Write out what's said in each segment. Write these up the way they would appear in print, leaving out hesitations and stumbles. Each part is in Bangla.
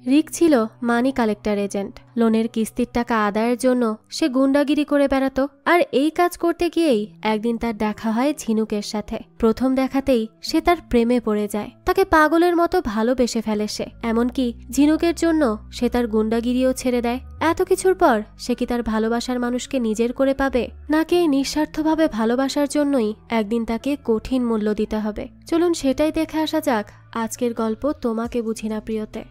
রিক ছিল মানি কালেক্টর এজেন্ট। লোনের কিস্তির টাকা আদায়ের জন্য সে গুন্ডাগিরি করে বেড়াতো। আর এই কাজ করতে গিয়েই একদিন তার দেখা হয় ঝিনুকের সাথে। প্রথম দেখাতেই সে তার প্রেমে পড়ে যায়। তাকে পাগলের মতো ভালোবেসে ফেলে সে। এমনকি ঝিনুকের জন্য সে তার গুন্ডাগিরিও ছেড়ে দেয়। এত কিছুর পর সে কি তার ভালোবাসার মানুষকে নিজের করে পাবে, নাকি এই নিঃস্বার্থভাবে ভালোবাসার জন্যই একদিন তাকে কঠিন মূল্য দিতে হবে? চলুন সেটাই দেখে আসা যাক আজকের গল্প তোমাকে বুঝি না প্রিয়তে।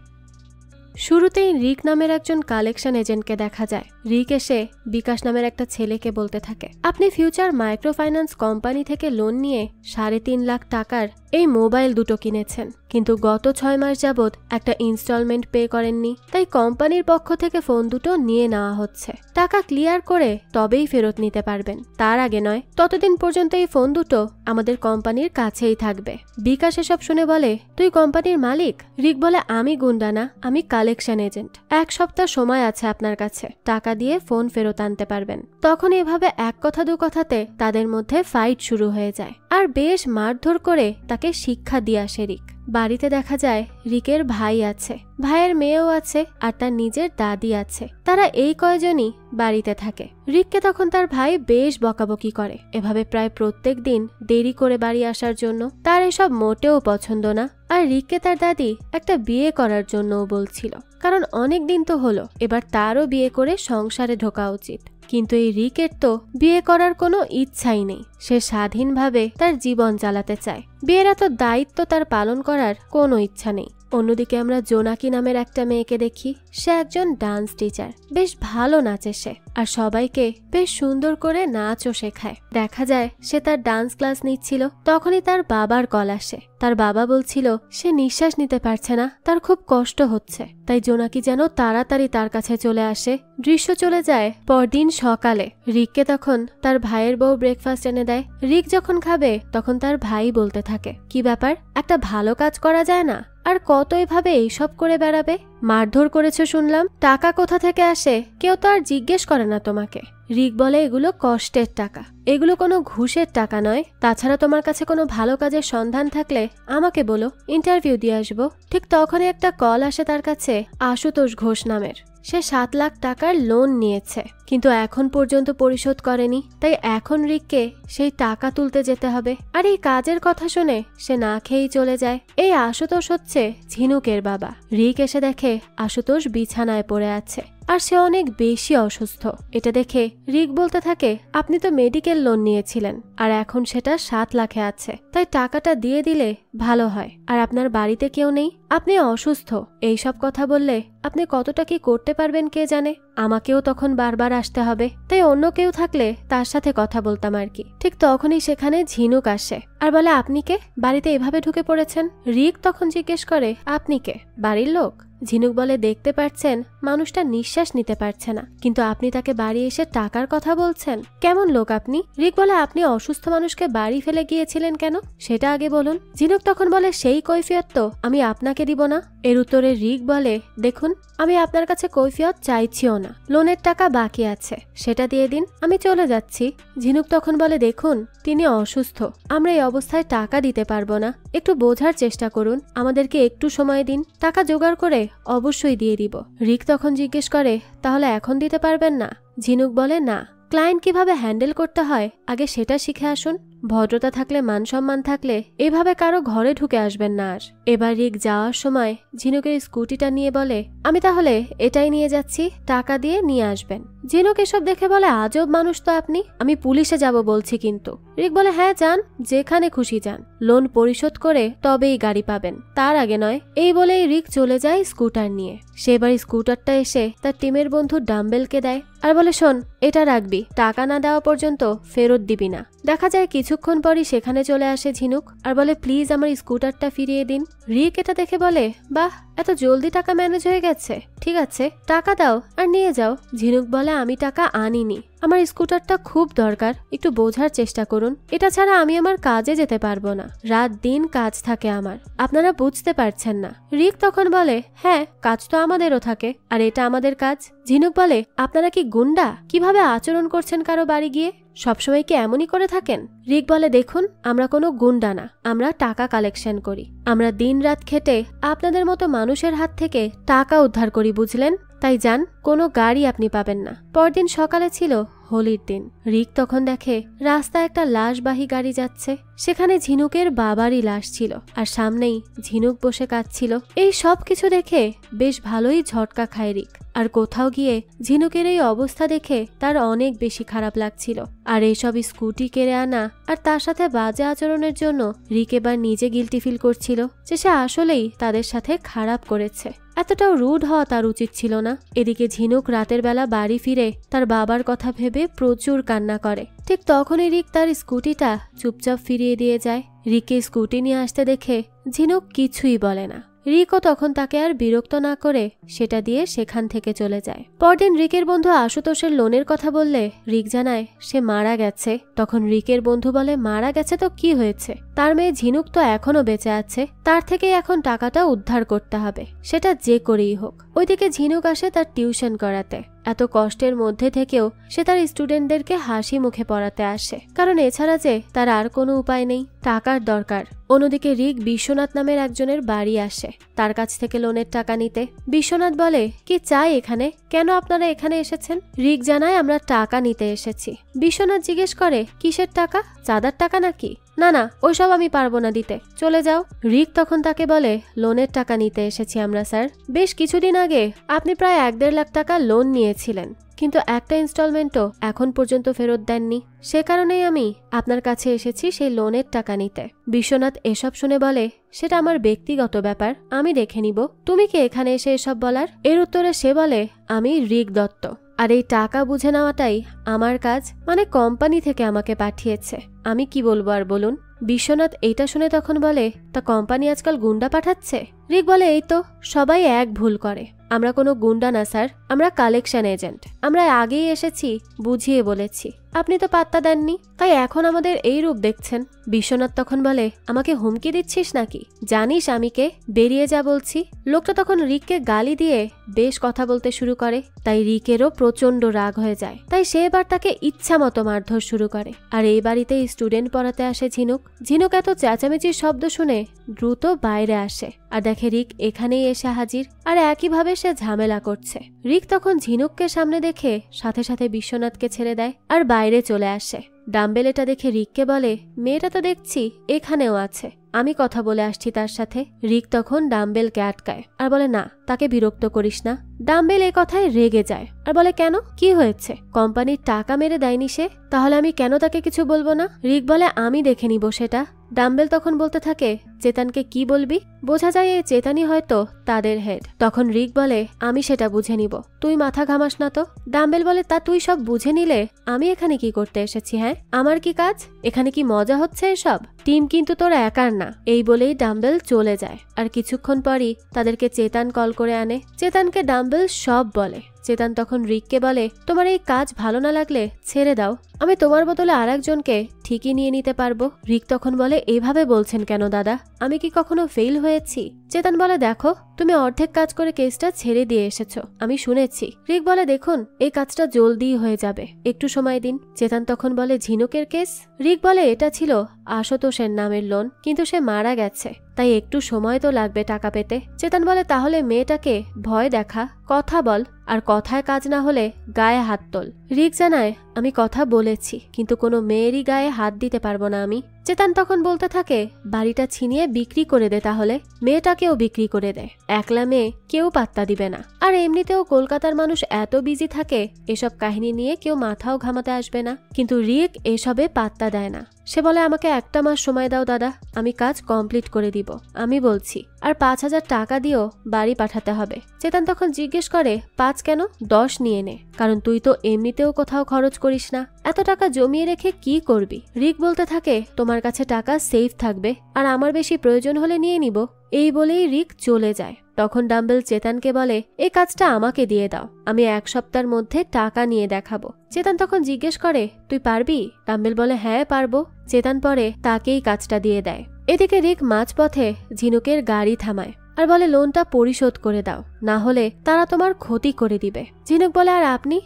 শুরুতেই রিক নামের একজন কালেকশন এজেন্টকে দেখা যায়। রিক এসে বিকাশ নামের একটা ছেলেকে বলতে থাকে, আপনি ফিউচার মাইক্রো ফাইন্যান্স কোম্পানি থেকে লোন নিয়ে 3.5 লাখ টাকার এই মোবাইল দুটো কিনেছেন, কিন্তু গত 6 মাস যাবৎ একটা ইনস্টলমেন্ট পে করেননি। তাই কোম্পানির পক্ষ থেকে ফোন দুটো নিয়ে নেওয়া হচ্ছে। টাকা ক্লিয়ার করে তবেই ফেরত নিতে পারবেন, তার আগে নয়। ততদিন পর্যন্ত এই ফোন দুটো আমাদের কোম্পানির কাছেই থাকবে। বিকাশ এসব শুনে বলে, তুই কোম্পানির মালিক? রিক বলে, আমি গুন্ডা না, আমি কালেকশন এজেন্ট। 1 সপ্তাহ সময় আছে আপনার কাছে, টাকা দিয়ে ফোন ফেরত আনতে পারবেন। তখন এভাবে এক কথা দু কথাতে তাদের মধ্যে ফাইট শুরু হয়ে যায়। আর বেশ মারধর করে তাকে শিক্ষা দিয়ে আসে রিক। বাড়িতে দেখা যায় রিকের ভাই আছে, ভাইয়ের মেয়েও আছে, আর তার নিজের দাদি আছে। তারা এই কয়জনই বাড়িতে থাকে। রিককে তখন তার ভাই বেশ বকাবকি করে, এভাবে প্রায় প্রত্যেক দিন দেরি করে বাড়ি আসার জন্য। তার এসব মোটেও পছন্দ না। আর রিককে তার দাদি একটা বিয়ে করার জন্যও বলছিল, কারণ অনেক দিন তো হলো, এবার তারও বিয়ে করে সংসারে ঢোকা উচিত। কিন্তু এই রিকের তো বিয়ে করার কোনো ইচ্ছাই নেই। সে স্বাধীনভাবে তার জীবন চালাতে চায়। বিয়ের এত দায়িত্ব তার পালন করার কোনো ইচ্ছা নেই। অন্যদিকে আমরা জোনাকি নামের একটা মেয়েকে দেখি। সে একজন ডান্স টিচার, বেশ ভালো নাচে সে, আর সবাইকে বেশ সুন্দর করে নাচও শেখায়। দেখা যায় সে তার ডান্স ক্লাস নিচ্ছিল, তখনই তার বাবার কল আসে। তার বাবা বলছিল সে নিঃশ্বাস নিতে পারছে না, তার খুব কষ্ট হচ্ছে। তাই জোনাকি যেন তাড়াতাড়ি তার কাছে চলে আসে। দৃশ্য চলে যায় পরদিন সকালে। রিককে তখন তার ভাইয়ের বউ ব্রেকফাস্ট এনে দেয়। রিক যখন খাবে তখন তার ভাই বলতে থাকে, কি ব্যাপার, একটা ভালো কাজ করা যায় না? আর কত এভাবে এইসব করে বেড়াবে? মারধর করেছো শুনলাম, টাকা কোথা থেকে আসে কেউ তো আর জিজ্ঞেস করে না তোমাকে। রিক বলে, এগুলো কষ্টের টাকা, এগুলো কোনো ঘুষের টাকা নয়। তাছাড়া তোমার কাছে কোনো ভালো কাজের সন্ধান থাকলে আমাকে বলো, ইন্টারভিউ দিয়ে আসবো। ঠিক তখনই একটা কল আসে তার কাছে আশুতোষ ঘোষ নামের। সে 7 লাখ টাকার লোন নিয়েছে, কিন্তু এখন পর্যন্ত পরিশোধ করেনি। তাই এখন রিককে সেই টাকা তুলতে যেতে হবে। আর এই কাজের কথা শুনে সে না খেয়েই চলে যায়। এই আশুতোষ হচ্ছে ঝিনুকের বাবা। রিক এসে দেখে আশুতোষ বিছানায় পড়ে আছে, আর সে অনেক বেশি অসুস্থ। এটা দেখে রিক বলতে থাকে, আপনি তো মেডিকেল লোন নিয়েছিলেন, আর এখন সেটা 7 লাখে আছে। তাই টাকাটা দিয়ে দিলে ভালো হয়। আর আপনার বাড়িতে কেউ নেই, আপনি অসুস্থ। এইসব কথা বললে আপনি কতটা কি করতে পারবেন কে জানে। আমাকেও তখন বারবার আসতে হবে, তাই অন্য কেউ থাকলে তার সাথে কথা বলতাম আর কি। ঠিক তখনই সেখানে ঝিনুক আসে আর বলে, আপনি কে, বাড়িতে এভাবে ঢুকে পড়েছেন? রিক তখন জিজ্ঞেস করে, আপনি কে, বাড়ির লোক? ঝিনুক বলে, দেখতে পাচ্ছেন মানুষটা নিঃশ্বাস নিতে পারছে না, কিন্তু আপনি তাকে বাড়ি এসে টাকার কথা বলছেন? কেমন লোক আপনি? রিক বলে, আপনি অসুস্থ মানুষকে বাড়ি ফেলে গিয়েছিলেন কেন, সেটা আগে বলুন। ঝিনুক তখন বলে, সেই কৈফিয়ত তো আমি আপনাকে দিব না। এর উত্তরে রিক বলে, দেখুন, আমি আপনার কাছে কৈফিয়ত চাইছিও না, লোনের টাকা বাকি আছে, সেটা দিয়ে দিন, আমি চলে যাচ্ছি। ঝিনুক তখন বলে, দেখুন, তিনি অসুস্থ, আমরা এই অবস্থায় টাকা দিতে পারবো না, একটু বোঝার চেষ্টা করুন, আমাদেরকে একটু সময় দিন, টাকা জোগাড় করে অবশ্যই দিয়ে দিব। রিক তখন জিজ্ঞেস করে, তাহলে এখন দিতে পারবেন না? ঝিনুক বলে, না, ক্লায়েন্ট কিভাবে হ্যান্ডেল করতে হয় আগে সেটা শিখে আসুন। ভদ্রতা থাকলে, মান সম্মান থাকলে এভাবে কারো ঘরে ঢুকে আসবেন না আর। এবার রিক যাওয়ার সময় ঝিনুকের স্কুটিটা নিয়ে বলে, আমি তাহলে এটাই নিয়ে যাচ্ছি, টাকা দিয়ে নিয়ে আসবেন। ঝিনুক এসব দেখে বলে, আজব মানুষ তো আপনি, আমি পুলিশে যাব বলছি কিন্তু। রিক বলে, হ্যাঁ যান, যেখানে খুশি যান, লোন পরিশোধ করে তবেই গাড়ি পাবেন, তার আগে নয়। এই বলেই রিক চলে যায় স্কুটার নিয়ে। সে এবার স্কুটারটা এসে তার টিমের বন্ধু ডাম্বেলকে দেয় আর বলে, শোন, এটা রাখবি, টাকা না দেওয়া পর্যন্ত ফেরত দিবি না। দেখা যায় কিছুক্ষণ পরই সেখানে চলে আসে ঝিনুক আর বলে, প্লিজ আমার স্কুটারটা ফিরিয়ে দিন। রিক এটা দেখে বলে, বাহ, এত জলদি টাকা ম্যানেজ হয়ে গেছে, ঠিক আছে, টাকা দাও আর নিয়ে যাও। ঝিনুক বলে, আমি টাকা আনিনি, আমার স্কুটারটা খুব দরকার, একটু বোঝার চেষ্টা করুন, এটা ছাড়া আমি আমার কাজে যেতে পারবো না, রাত দিন কাজ থাকে আমার, আপনারা বুঝতে পারছেন না। রিক তখন বলে, হ্যাঁ, কাজ তো আমাদেরও থাকে, আর এটা আমাদের কাজ। ঝিনুক বলে, আপনারা কি গুন্ডা? কিভাবে আচরণ করছেন কারো বাড়ি গিয়ে, সবসময় কি এমনই করে থাকেন? রিক বলে, দেখুন, আমরা কোনো গুন্ডা না, আমরা টাকা কালেকশন করি, আমরা দিন রাত খেটে আপনাদের মতো মানুষের হাত থেকে টাকা উদ্ধার করি, বুঝলেন? তাই যান, কোনো গাড়ি আপনি পাবেন না। পরদিন সকালে ছিল হোলির দিন। রিক তখন দেখে রাস্তায় একটা লাশবাহী গাড়ি যাচ্ছে। সেখানে ঝিনুকের বাবারই লাশ ছিল, আর সামনেই ঝিনুক বসে কাঁদছিল। এই সব কিছু দেখে বেশ ভালোই ঝটকা খায় রিক। আর কোথাও গিয়ে ঝিনুকের এই অবস্থা দেখে তার অনেক বেশি খারাপ লাগছিল। আর এইসব স্কুটি কেড়ে আনা আর তার সাথে বাজে আচরণের জন্য রিক এবার নিজে গিল্টি ফিল করছিল যে সে আসলেই তাদের সাথে খারাপ করেছে। এতটাও রুড হওয়া তার উচিত ছিল না। এদিকে ঝিনুক রাতের বেলা বাড়ি ফিরে তার বাবার কথা ভেবে প্রচুর কান্না করে। ঠিক তখনই রিক তার স্কুটিটা চুপচাপ ফিরিয়ে দিয়ে যায়। রিককে স্কুটি নিয়ে আসতে দেখে ঝিনুক কিছুই বলে না। রিকও তখন তাকে আর বিরক্ত না করে সেটা দিয়ে সেখান থেকে চলে যায়। পরদিন রিকের বন্ধু আশুতোষের লোনের কথা বললে রিক জানায় সে মারা গেছে। তখন রিকের বন্ধু বলে, মারা গেছে তো কি হয়েছে? তার মেয়ে ঝিনুক তো এখনো বেঁচে আছে, তার থেকে এখন টাকাটা উদ্ধার করতে হবে, সেটা যে করেই হোক। ওইদিকে ঝিনুক আসে তার টিউশন করাতে। এত কষ্টের মধ্যে থেকেও সে তার স্টুডেন্টদেরকে হাসি মুখে পড়াতে আসে, কারণ এছাড়া যে তার আর কোনো উপায় নেই, টাকার দরকার। অন্যদিকে রিক বিশ্বনাথ নামের একজনের বাড়ি আসে তার কাছ থেকে লোনের টাকা নিতে। বিশ্বনাথ বলে, কি চাই এখানে? কেন আপনারা এখানে এসেছেন? রিক জানায়, আমরা টাকা নিতে এসেছি। বিশ্বনাথ জিজ্ঞেস করে, কিসের টাকা? চাঁদার টাকা নাকি? না না, ওইসব আমি পারবো না দিতে, চলে যাও। রিক তখন তাকে বলে, লোনের টাকা নিতে এসেছি আমরা স্যার। বেশ কিছুদিন আগে আপনি প্রায় 1.5 লাখ টাকা লোন নিয়েছিলেন, কিন্তু একটা ইনস্টলমেন্টও এখন পর্যন্ত ফেরত দেননি। সে কারণেই আমি আপনার কাছে এসেছি সেই লোনের টাকা নিতে। বিশ্বনাথ এসব শুনে বলে, সেটা আমার ব্যক্তিগত ব্যাপার, আমি দেখে নিব। তুমি কি এখানে এসে এসব বলার? এর উত্তরে সে বলে, আমি রিক দত্ত, আর এই টাকা বুঝে নেওয়াটাই আমার কাজ, মানে কোম্পানি থেকে আমাকে পাঠিয়েছে। আমি কি বলবো আর বলুন। বিশ্বনাথ এইটা শুনে তখন বলে, তা কোম্পানি আজকাল গুন্ডা পাঠাচ্ছে? রিক বলে, এই তো সবাই এক ভুল করে, আমরা কোনো গুন্ডা না স্যার, আমরা কালেকশন এজেন্ট। আমরা আগেই এসেছি, বুঝিয়ে বলেছি, আপনি তো পাত্তা দেননি, তাই এখন আমাদের এই রূপ দেখছেন। বিশ্বনাথ তখন বলে, আমাকে হুমকি দিচ্ছিস নাকি? জানিস আমি কে? বেরিয়ে যা বলছি। লোকটা তখন রিককে গালি দিয়ে বেশ কথা বলতে শুরু করে। তাই রিকেরও প্রচন্ড রাগ হয়ে যায়। তাই সে এবার তাকে ইচ্ছা মতো মারধর শুরু করে। আর এই বাড়িতে স্টুডেন্ট পড়াতে আসে ঝিনুক। ঝিনুক এত চেঁচামেচির শব্দ শুনে দ্রুত বাইরে আসে আর দেখে রিক এখানেই এসে হাজির, আর একইভাবে সে ঝামেলা করছে। রিক তখন ঝিনুককে সামনে দেখে সাথে সাথে বিশ্বনাথকে ছেড়ে দেয় আর বাইরে চলে আসে। ডাম্বেল এটা দেখে রিককে বলে, মেয়েটা তো দেখছি এখানেও আছে, আমি কথা বলে আসছি তার সাথে। রিক তখন ডাম্বেলকে আটকায় আর বলে, না, তাকে বিরক্ত করিস না। ডাম্বেল এই কথায় রেগে যায় আর বলে, কেন, কি হয়েছে? কোম্পানির টাকা মেরে দেয়নি সে, তাহলে আমি কেন তাকে কিছু বলবো না? রিক বলে, আমি দেখে নিব সেটা। ডাম্বেল তখন বলতে থাকে, চেতানকে কি বলবি? বোঝা যায় এই চেতানই হয়তো তাদের হেড। তখন রিক বলে, আমি সেটা বুঝে নিব, তুই মাথা ঘামাস না তো। ডাম্বেল বলে, তা তুই সব বুঝে নিলে আমি এখানে কি করতে এসেছি? হ্যাঁ, আমার কি কাজ এখানে? কি মজা হচ্ছে এসব? টিম কিন্তু তোর একার না। এই বলেই ডাম্বেল চলে যায়। আর কিছুক্ষণ পরই তাদেরকে চেতান কল করে আনে। চেতানকে ডাম্বেল সব বলে। চেতান তখন রিককে বলে, তোমার এই কাজ ভালো না লাগলে ছেড়ে দাও, আমি তোমার বদলে আরেকজনকে ঠিকই নিয়ে নিতে পারবো। রিক তখন বলে, এভাবে বলছেন কেন দাদা? আমি কি কখনো ফেল হয়েছি? চেতান বলে, দেখো, তুমি অর্ধেক কাজ করে কেসটা ছেড়ে দিয়ে এসেছো, আমি শুনেছি। রিক বলে, দেখুন, এই কাজটা জলদি হয়ে যাবে, একটু সময় দিন। চেতান তখন বলে, ঝিনুকের কেস? রিক বলে, এটা ছিল আশুতোষের নামের লোন, কিন্তু সে মারা গেছে, তাই একটু সময় তো লাগবে টাকা পেতে। চেতান বলে, তাহলে মেয়েটাকে ভয় দেখা, কথা বল, আর কথায় কাজ না হলে গায়ে হাত তোল। রিক জানায়, আমি কথা বলেছি, কিন্তু কোনো মেয়েরই গায়ে হাত দিতে পারবো না আমি। চেতান তখন বলতে থাকে, বাড়িটা ছিনিয়ে বিক্রি করে দে, তাহলে মেয়েটাকেও বিক্রি করে দে, একলা মেয়ে, কেউ পাত্তা দিবে না। আর এমনিতেও কলকাতার মানুষ এত বিজি থাকে, এসব কাহিনী নিয়ে কেউ মাথাও ঘামাতে আসবে না। কিন্তু রিক এসবে পাত্তা দেয় না। সে বলে, আমাকে 1 মাস সময় দাও দাদা, আমি কাজ কমপ্লিট করে দিব, আমি বলছি। আর 5,000 টাকা দিও বাড়ি পাঠাতে হবে। চেতান তখন জিজ্ঞেস করে, 5 কেন? 10 নিয়ে নে, কারণ তুই তো এমনিতেও কোথাও খরচ করিস না, এত টাকা জমিয়ে রেখে কি করবি? রিক বলতে থাকে, তোমার কাছে টাকা সেফ থাকবে, আর আমার বেশি প্রয়োজন হলে নিয়ে নিব। এই বলেই রিক চলে যায়। তখন ডাম্বেল চেতানকে বলে, এই কাজটা আমাকে দিয়ে দাও, আমি 1 সপ্তাহের মধ্যে টাকা নিয়ে দেখাবো। চেতান তখন জিজ্ঞেস করে, তুই পারবি? ডাম্বেল বলে, হ্যাঁ পারবো। চেতান পরে তাকেই কাজটা দিয়ে দেয়। এদিকে রিক মাঝপথে ঝিনুকের গাড়ি থামায় আর বলে, লোনটা পরিশোধ করে দাও, না হলে তারা তোমার ক্ষতি করে দিবে। ঝিনুক বলে, আর আপনি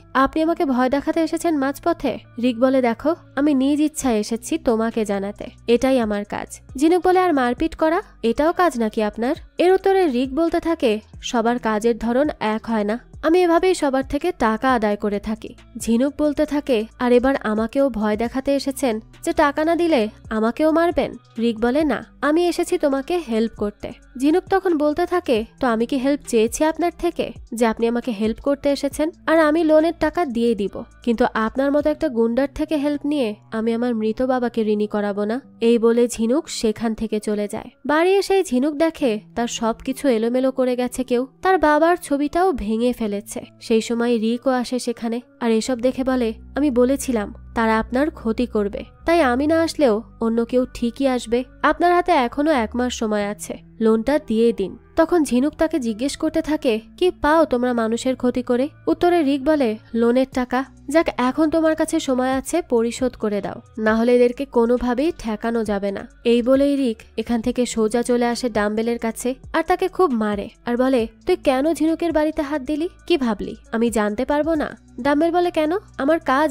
আমাকে ভয় দেখাতে এসেছেন মাঝপথে? রিক বলে, দেখো, আমি নিজ ইচ্ছায় এসেছি তোমাকে জানাতে, এটাই আমার কাজ। ঝিনুক বলে আর মারপিট করা এটাও কাজ নাকি আপনার? এর উত্তরে রিক বলতে থাকে, সবার কাজের ধরন এক হয় না, আমি এভাবেই সবার থেকে টাকা আদায় করে থাকি। ঝিনুক বলতে থাকে, আর এবার আমাকেও ভয় দেখাতে এসেছেন যে টাকা না দিলে আমাকেও মারবেন? রিক বলে, না, আমি এসেছি তোমাকে হেল্প করতে। ঝিনুক তখন বলতে থাকে, তো আমি কি হেল্প চেয়েছি আপনার থেকে যে আপনি আমাকে হেল্প করতে এসেছেন? আর আমি লোনের টাকা দিয়ে দিব, কিন্তু আপনার মতো একটা গুন্ডার থেকে হেল্প নিয়ে আমি আমার মৃত বাবাকে ঋণী করাবো না। এই বলে ঝিনুক সেখান থেকে চলে যায়। বাড়ি এসে ঝিনুক দেখে তার সবকিছু এলোমেলো করে গেছে, কেউ তার বাবার ছবিটাও ভেঙে ফেলেছে। সেই সময় রিকও আসে সেখানে, আর এসব দেখে বলে, আমি বলেছিলাম তারা আপনার ক্ষতি করবে, তাই আমি না আসলেও অন্য কেউ ঠিকই আসবে। আপনার হাতে এখনো 1 মাস সময় আছে, লোনটা দিয়ে দিন। তখন ঝিনুক তাকে জিজ্ঞেস করতে থাকে, কি পাও তোমরা মানুষের ক্ষতি করে? উত্তরে রিক বলে, লোনের টাকা। যাক, এখন তোমার কাছে সময় আছে, পরিশোধ করে দাও, না হলে এদেরকে কোনোভাবেই ঠেকানো যাবে না। এই বলেই রিক এখান থেকে সোজা চলে আসে ডাম্বেলের কাছে, আর তাকে খুব মারে আর বলে, তুই কেন ঝিনুকের বাড়িতে হাত দিলি? কি ভাবলি আমি জানতে পারবো না? ডাম্বেল বলে, কেন? আমার কাজ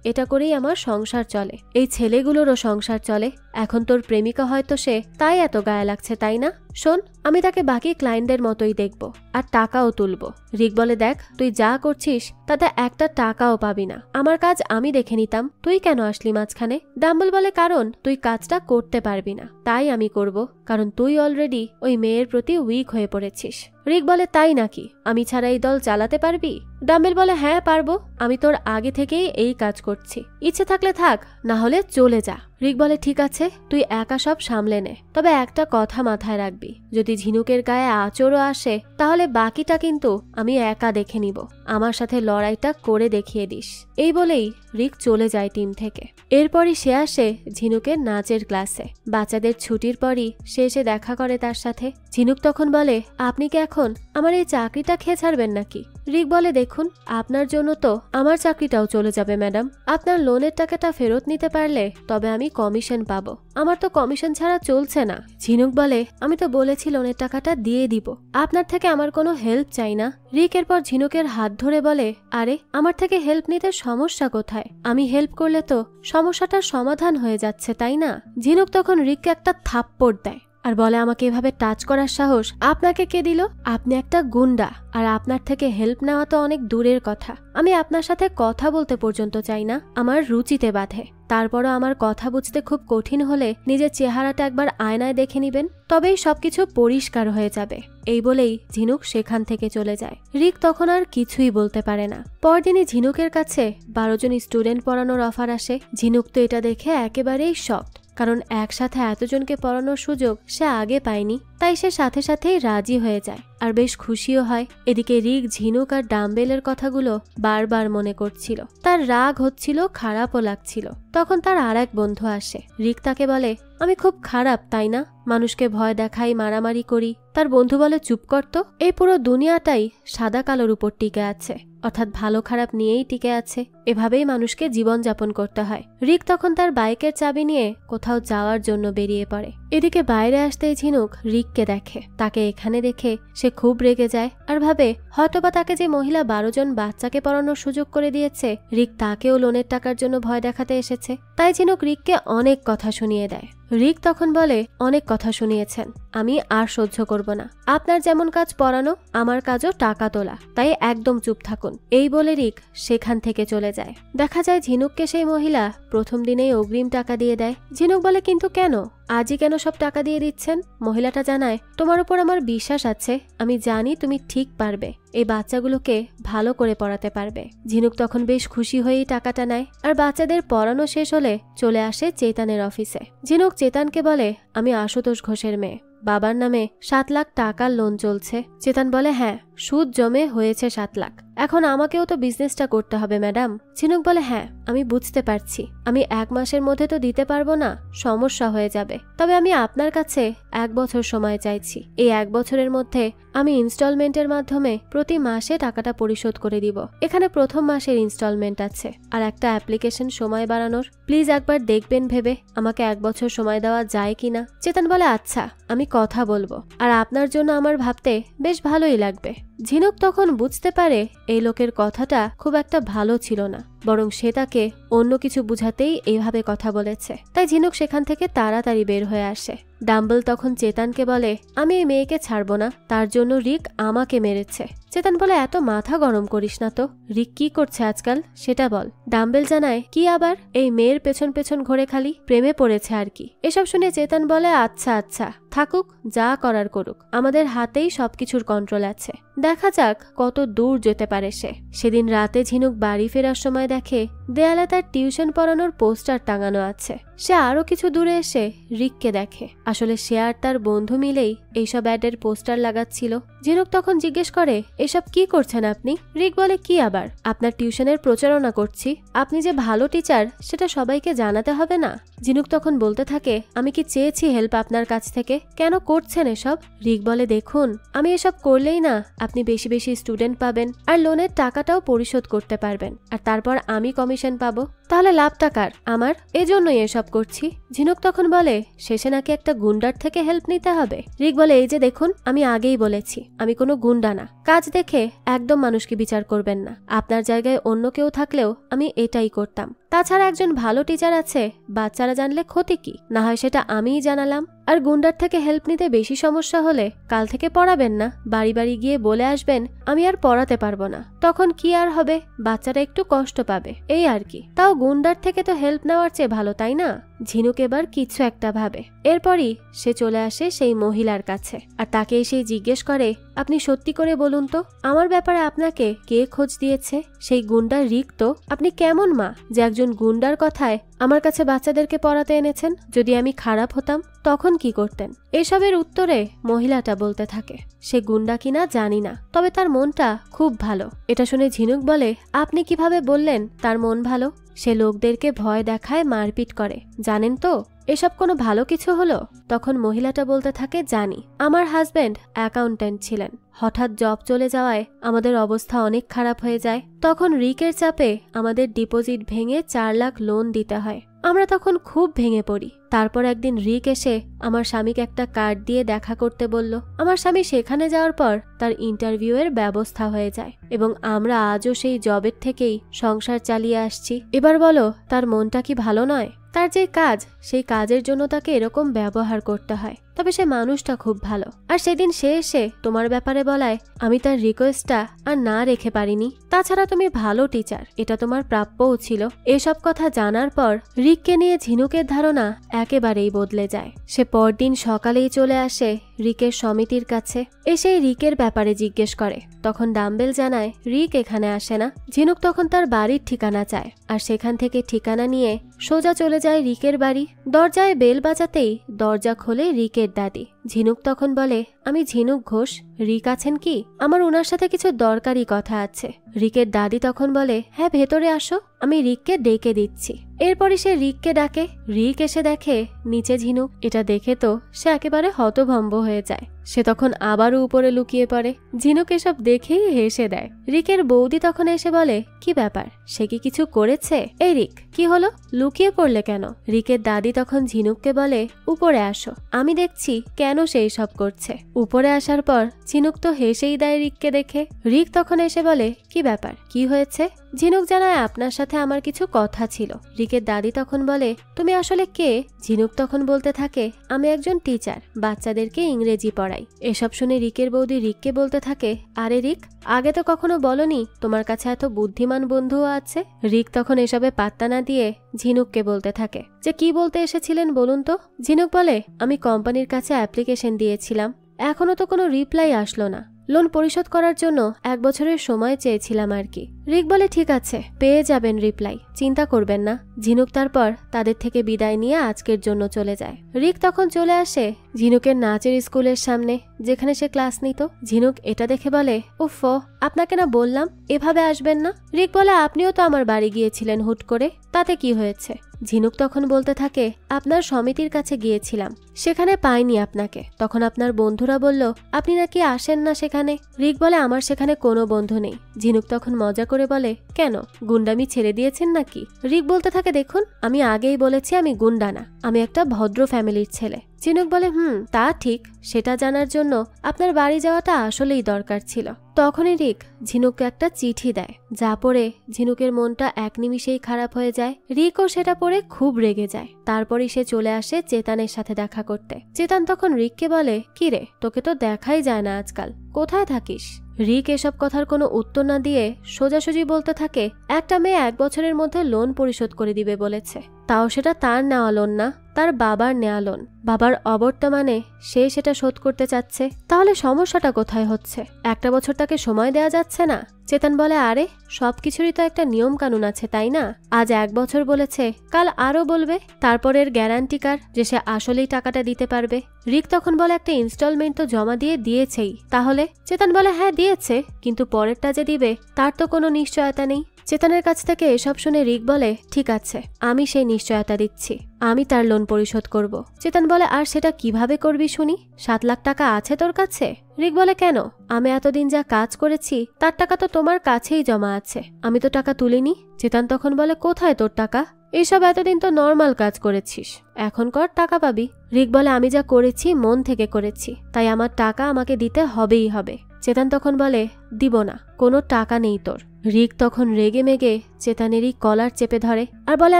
এটা করেই আমার সংসার চলে, এই ছেলেগুলোরও সংসার চলে। এখন তোর প্রেমিকা হয়তো সে, তাই এত গায়ে লাগছে, তাই না? শোন, আমি তাকে বাকি ক্লায়েন্টদের মতোই দেখব, আর টাকাও তুলবো। রিক বলে, দেখ, তুই যা করছিস তাতে একটা টাকাও পাবি না, আমার কাজ আমি দেখে নিতাম, তুই কেন আসলি মাঝখানে? ডাম্বেল বলে, কারণ তুই কাজটা করতে পারবি না, তাই আমি করব, কারণ তুই অলরেডি ওই মেয়ের প্রতি উইক হয়ে পড়েছিস। রিক বলে, তাই নাকি? আমি ছাড়া এই দল চালাতে পারবি? ডাম্বেল বলে, হ্যাঁ পারবো, আমি তোর আগে থেকেই এই কাজ করছি, ইচ্ছে থাকলে থাক, না হলে চলে যা। রিক বলে, ঠিক আছে, তুই একা সব সামলে নে, তবে একটা কথা মাথায় রাখবি, যদি ঝিনুকের গায়ে আঁচড়ও আসে তাহলে বাকিটা কিন্তু আমি একা দেখে নিব, আমার সাথে লড়াইটা করে দেখিয়ে দিস। এই বলেই রিক চলে যায় টিম থেকে। এরপরই সে আসে ঝিনুকের নাচের ক্লাসে। বাচ্চাদের ছুটির পরই সে এসে দেখা করে তার সাথে। ঝিনুক তখন বলে, আপনি কি এখন আমার এই চাকরিটা খেয়ে ছাড়বেন নাকি? রিক বলে, দেখুন, আপনার জন্য তো আমার চাকরিটাও চলে যাবে ম্যাডাম, আপনার লোনের টাকাটা ফেরত নিতে পারলে তবে আমি কমিশন পাবো, আমার তো কমিশন ছাড়া চলছে না। ঝিনুক বলে, আমি তো বলেছি লোনের টাকাটা দিয়ে দিব, আপনার থেকে আমার কোনো হেল্প চাই না। রিক এরপর ঝিনুকের হাত ধরে বলে, আরে আমার থেকে হেল্প নিতে সমস্যা কোথায়? আমি হেল্প করলে তো সমস্যাটার সমাধান হয়ে যাচ্ছে, তাই না? ঝিনুক তখন রিককে একটা থাপ্পড় দেয় আর বলে, আমাকে এভাবে টাচ করার সাহস আপনাকে কে দিল? আপনি একটা গুন্ডা, আর আপনার থেকে হেল্প নেওয়া তো অনেক দূরের কথা, আমি আপনার সাথে কথা বলতে পর্যন্ত চাই না, আমার রুচিতে বাধে। তারপরও আমার কথা বুঝতে খুব কঠিন হলে নিজের চেহারাটা একবার আয়নায় দেখে নিবেন, তবেই সবকিছু পরিষ্কার হয়ে যাবে। এই বলেই ঝিনুক সেখান থেকে চলে যায়। রিক তখন আর কিছুই বলতে পারে না। পরদিনই ঝিনুকের কাছে 12 জন স্টুডেন্ট পড়ানোর অফার আসে। ঝিনুক তো এটা দেখে একেবারেই শকড, কারণ একসাথে এতজনকে পড়ানোর সুযোগ সে আগে পায়নি, তাই সে সাথে সাথেই রাজি হয়ে যায় আর বেশ খুশিও হয়। এদিকে রিক ঝিনুক আর ডাম্বেলের কথাগুলো বারবার মনে করছিল, তার রাগ হচ্ছিল, খারাপও লাগছিল। তখন তার আর এক বন্ধু আসে। রিক তাকে বলে, আমি খুব খারাপ তাই না? মানুষকে ভয় দেখাই, মারামারি করি। তার বন্ধু বলে, চুপ করতো, এই পুরো দুনিয়াটাই সাদা কালোর উপর টিকে আছে, অর্থাৎ ভালো খারাপ নিয়েই টিকে আছে, এভাবেই মানুষকে জীবনযাপন করতে হয়। রিক তখন তার বাইকের চাবি নিয়ে কোথাও যাওয়ার জন্য বেরিয়ে পড়ে। এদিকে বাইরে আসতেই ঝিনুক রিককে দেখে। তাকে এখানে দেখে সে খুব রেগে যায় আর ভাবে, হয়তোবা তাকে যে মহিলা 12 জন বাচ্চাকে পড়ানোর সুযোগ করে দিয়েছে, রিক তাকেও লোনের টাকার জন্য ভয় দেখাতে এসেছে। তাই ঝিনুক রিককে অনেক কথা শুনিয়ে দেয়। রিক তখন বলে, অনেক কথা শুনিয়েছেন, আমি আর সহ্য করব না, আপনার যেমন কাজ পড়ানো, আমার কাজও টাকা তোলা, তাই একদম চুপ থাকুন। এই বলে রিক সেখান থেকে চলে যায়। দেখা যায় ঝিনুককে সেই মহিলা প্রথম দিনেই অগ্রিম টাকা দিয়ে দেয়। ঝিনুক বলে, কিন্তু কেন? আজই কেন সব টাকা দিয়ে দিচ্ছেন? মহিলাটা জানায়, তোমার উপর আমার বিশ্বাস আছে, আমি জানি তুমি ঠিক পারবে, এই বাচ্চাগুলোকে ভালো করে পড়াতে পারবে। ঝিনুক তখন বেশ খুশি হয়েই টাকাটা নেয় আর বাচ্চাদের পড়ানো শেষ হলে চলে আসে চেতনের অফিসে। ঝিনুক চেতনকে বলে, আমি আশুতোষ ঘোষের মেয়ে, বাবার নামে 7 লাখ টাকার লোন চলছে। চেতন বলে, হ্যাঁ, সুদ জমে হয়েছে 7 লাখ, এখন আমাকেও তো বিজনেসটা করতে হবে ম্যাডাম। ঝিনুক বলে, হ্যাঁ আমি বুঝতে পারছি, আমি 1 মাসের মধ্যে তো দিতে পারবো না, সমস্যা হয়ে যাবে, তবে আমি আপনার কাছে 1 বছর সময় চাইছি। এই 1 বছরের মধ্যে আমি ইনস্টলমেন্টের মাধ্যমে প্রতি মাসে টাকাটা পরিশোধ করে দিব। এখানে প্রথম মাসের ইনস্টলমেন্ট আছে আর একটা অ্যাপ্লিকেশন সময় বাড়ানোর, প্লিজ একবার দেখবেন ভেবে আমাকে 1 বছর সময় দেওয়া যায় কিনা। চেতন বলে, আচ্ছা আমি কথা বলবো, আর আপনার জন্য আমার ভাবতে বেশ ভালোই লাগবে। ঝিনুক তখন বুঝতে পারে এই লোকের কথাটা খুব একটা ভালো ছিল না, বরং সে তাকে অন্য কিছু বুঝাতেই এইভাবে কথা বলেছে। তাই ঝিনুক সেখান থেকে তাড়াতাড়ি বের হয়ে আসে। ডাম্বল তখন চেতানকে বলে, আমি এই মেয়েকে ছাড়বো না, তার জন্য রিক আমাকে মেরেছে। চেতান বলে, এত মাথা গরম করিস না তো, রিক কি করছে আজকাল সেটা বল। ডাম্বেল জানায়, কি আবার, এই মেয়ের পেছন পেছন ঘুরে খালি প্রেমে পড়েছে আর কি। এসব শুনে চেতান বলে, আচ্ছা আচ্ছা থাকুক, যা করার করুক, আমাদের হাতেই সবকিছুর কন্ট্রোল আছে, দেখা যাক কত দূর যেতে পারে সে। সেদিন রাতে ঝিনুক বাড়ি ফেরার সময় দেখে দেয়ালে তার টিউশন পড়ানোর পোস্টার টাঙানো আছে। সে আরো কিছু দূরে এসে রিককে দেখে। আসলে সে আর তার বন্ধু মিলেই এইসব অ্যাডের পোস্টার লাগাচ্ছিল। ঝিনুক তখন জিজ্ঞেস করে, এসব কি করছেন আপনি? রিক বলে, কি আবার, আপনার টিউশনের প্রচারণা করছি, আপনি যে ভালো টিচার সেটা সবাইকে জানাতে হবে না? ঝিনুক তখন বলতে থাকে, আমি কি চেয়েছি হেল্প আপনার কাছ থেকে, কেন করছেন এসব? রিক বলে, দেখুন আমি এসব করলেই না আপনি বেশি বেশি স্টুডেন্ট পাবেন আর লোনের টাকাটাও পরিশোধ করতে পারবেন, আর তারপর আমি কমিশন পাবো, তাহলে লাভটা কার? আমার, এজন্যই এসব করছি। ঝিনুক তখন বলে, শেষে নাকি একটা গুন্ডার থেকে হেল্প নিতে হবে? রিক বলে, এই যে দেখুন, আমি আগেই বলেছি আমি কোনো গুন্ডা না, কাজ দেখে একদম মানুষকে বিচার করবেন না, আপনার জায়গায় অন্য কেউ থাকলেও আমি এটাই করতাম। তাছাড়া একজন ভালো টিচার আছে, বাচ্চারা জানলে ক্ষতি কি, না হয় সেটা আমিই জানালাম। আর গুন্ডার থেকে হেল্প নিতে বেশি সমস্যা হলে কাল থেকে পড়াবেন না, বাড়ি বাড়ি গিয়ে বলে আসবেন আমি আর পড়াতে পারবো না, তখন কি আর হবে, বাচ্চারা একটু কষ্ট পাবে, এই আর কি। তাও গুন্ডার থেকে তো হেল্প নেওয়ার চেয়ে ভালো, তাই না? ঝিনুক এবার কিছু একটা ভাবে। এরপরই সে চলে আসে সেই মহিলার কাছে আর তাকে এসে জিজ্ঞেস করে, আপনি সত্যি করে বলুন তো, আমার ব্যাপারে আপনাকে কে খোঁজ দিয়েছে? সেই গুন্ডার রিক তো। আপনি কেমন মা যে একজন গুন্ডার কথায় আমার কাছে বাচ্চাদেরকে পড়াতে এনেছেন? যদি আমি খারাপ হতাম তখন কি করতেন? এসবের উত্তরে মহিলাটা বলতে থাকে, সে গুন্ডা কিনা জানি না, তবে তার মনটা খুব ভালো। এটা শুনে ঝিনুক বলে, আপনি কিভাবে বললেন তার মন ভালো? সে লোকদেরকে ভয় দেখায়, মারপিট করে, জানেন তো? এসব কোনো ভালো কিছু হলো? তখন মহিলাটা বলতে থাকে, জানি, আমার হাজবেন্ড অ্যাকাউন্ট্যান্ট ছিলেন, হঠাৎ জব চলে যাওয়ায় আমাদের অবস্থা অনেক খারাপ হয়ে যায়, তখন রিকের চাপে আমাদের ডিপোজিট ভেঙে 4 লাখ লোন দিতে হয়, আমরা তখন খুব ভেঙে পড়ি। তারপর একদিন রিক এসে আমার স্বামীকে একটা কার্ড দিয়ে দেখা করতে বলল। আমার স্বামী সেখানে যাওয়ার পর তার ইন্টারভিউ এর ব্যবস্থা হয়ে যায় এবং আমরা আজও সেই জবের থেকেই সংসার চালিয়ে আসছি। এবার বলো, তার মনটা কি ভালো নয়? তার যে কাজ, সেই কাজের জন্য তাকে এরকম ব্যবহার করতে হয়, তবে সে মানুষটা খুব ভালো। আর সেদিন সে এসে তোমার ব্যাপারে বলায় আমি তার রিকোয়েস্টটা আর না রেখে পারিনি। তাছাড়া তুমি ভালো টিচার, এটা তোমার প্রাপ্যও ছিল। এসব কথা জানার পর রিককে নিয়ে ঝিনুকের ধারণা একেবারেই বদলে যায়। সে পরদিন সকালেই চলে আসে রিকের সমিতির কাছে, এসে রিকের ব্যাপারে জিজ্ঞেস করে। তখন ডাম্বেল জানায় রিক এখানে আসে না। ঝিনুক তখন তার বাড়ির ঠিকানা চায় আর সেখান থেকে ঠিকানা নিয়ে সোজা চলে যায় রিকের বাড়ি। দরজায় বেল বাজাতেই দরজা খোলে রিকের দাদি। ঝিনুক তখন বলে, আমি ঝিনুক ঘোষ, রিক আছেন কি? আমার ওনার সাথে কিছু দরকারি কথা আছে। রিকের দাদি তখন বলে, হ্যাঁ ভেতরে আসো, আমি রিককে ডেকে দিচ্ছি। এরপরই সে রিককে ডাকে। রিক এসে দেখে নিচে ঝিনুক। এটা দেখে তো সে একেবারে হতভম্ব হয়ে যায়। সে তখন আবারও উপরে লুকিয়ে পড়ে। ঝিনুক এসব দেখেই হেসে দেয়। রিকের বৌদি তখন এসে বলে, কি ব্যাপার, সে কি কিছু করেছে? এই রিক, কি হলো, লুকিয়ে পড়লে কেন? রিকের দাদি তখন ঝিনুককে বলে, উপরে আসো, আমি দেখছি কেন সে সব করছে। উপরে আসার পর ঝিনুক তো হেসেই দেয় রিককে দেখে। রিক তখন এসে বলে, কি ব্যাপার, কি হয়েছে? ঝিনুক জানায়, আপনার সাথে আমার কিছু কথা ছিল। রিকের দাদি তখন বলে, তুমি আসলে কে? ঝিনুক তখন বলতে থাকে, আমি একজন টিচার, বাচ্চাদেরকে ইংরেজি পড়াই। এসব শুনে রিকের বৌদি রিককে বলতে থাকে, আরে রিক, আগে তো কখনো বলনি তোমার কাছে এত বুদ্ধিমান বন্ধুও আছে। রিক তখন এসবে পাত্তা না দিয়ে ঝিনুককে বলতে থাকে যে কি বলতে এসেছিলেন বলুন তো। ঝিনুক বলে, আমি কোম্পানির কাছে অ্যাপ্লিকেশন দিয়েছিলাম, এখনো তো কোনো রিপ্লাই আসলো না। লোন পরিশোধ করার জন্য 1 বছরের সময় চেয়েছিলাম আর কি। রিক বলে, ঠিক আছে, পেয়ে যাবেন রিপ্লাই, চিন্তা করবেন না। ঝিনুক তারপর তাদের থেকে বিদায় নিয়ে আজকের জন্য চলে যায়। রিক তখন চলে আসে ঝিনুকের নাচের স্কুলের সামনে, যেখানে সে ক্লাস নিত। ঝিনুক এটা দেখে বলে, উফ, আপনাকে না বললাম এভাবে আসবেন না। রিক বলে, আপনিও তো আমার বাড়ি গিয়েছিলেন হুট করে, তাতে কি হয়েছে? ঝিনুক তখন বলতে থাকে, আপনার সমিতির কাছে গিয়েছিলাম, সেখানে পাইনি আপনাকে। তখন আপনার বন্ধুরা বলল আপনি নাকি আসেন না সেখানে। রিক বলে আমার সেখানে কোনো বন্ধু নেই। ঝিনুক তখন মজা করে বলে কেন, গুন্ডামি ছেড়ে দিয়েছেন নাকি? রিক বলতে থাকে দেখুন আমি আগেই বলেছি আমি গুন্ডা না, আমি একটা ভদ্র ফ্যামিলির ছেলে। ঝিনুক বলে তা ঠিক, সেটা জানার জন্য আপনার বাড়ি যাওয়াটা আসলেই দরকার ছিল। তখনই রিক ঝিনুককে একটা চিঠি দেয়, যা পড়ে ঝিনুকের মনটা এক নিমিষেই খারাপ হয়ে যায়। রিকও সেটা পড়ে খুব রেগে যায়। তারপরই সে চলে আসে চেতানের সাথে দেখা করতে। চেতান তখন রিককে বলে কিরে, তোকে তো দেখাই যায় না আজকাল, কোথায় থাকিস? রিক এসব কথার কোনো উত্তর না দিয়ে সোজাসুজি বলতে থাকে একটা মেয়ে 1 বছরের মধ্যে লোন পরিশোধ করে দিবে বলেছে, তাও সেটা তার নেওয়া লোন না, তার বাবার নেওয়া লোন। বাবার অবর্তমানে সে সেটা শোধ করতে চাচ্ছে। তাহলে সমস্যাটা কোথায় হচ্ছে? 1 বছর তাকে সময় দেয়া যাচ্ছে না? চেতন বলে আরে সবকিছুরই তো একটা নিয়ম কানুন আছে তাই না? আজ 1 বছর বলেছে, কাল আরো বলবে, তারপরের গ্যারান্টি কার যে সে আসলেই টাকাটা দিতে পারবে? রিক তখন বলে একটা ইনস্টলমেন্ট তো জমা দিয়েছেই। তাহলে? চেতন বলে হ্যাঁ দিয়েছে, কিন্তু পরেরটা যে দিবে তার তো কোনো নিশ্চয়তা নেই। চেতনের কাছ থেকে এসব শুনে রিক বলে ঠিক আছে, আমি সেই নিশ্চয়তা দিচ্ছি, আমি তার লোন পরিশোধ করব। চেতন বলে আর সেটা কিভাবে করবি শুনি? 7 লাখ টাকা আছে তোর কাছে? রিক বলে কেন, আমি এতদিন যা কাজ করেছি তার টাকা তো তোমার কাছেই জমা আছে, আমি তো টাকা তুলিনি। চেতন তখন বলে কোথায় তোর টাকা? এইসব এতদিন তো নর্মাল কাজ করেছিস, এখন কর টাকা পাবি। রিক বলে আমি যা করেছি মন থেকে করেছি, তাই আমার টাকা আমাকে দিতে হবেই হবে। চেতন তখন বলে দিব না, কোনো টাকা নেই তোর। রিক তখন রেগে মেগে চেতনেরই কলার চেপে ধরে আর বলে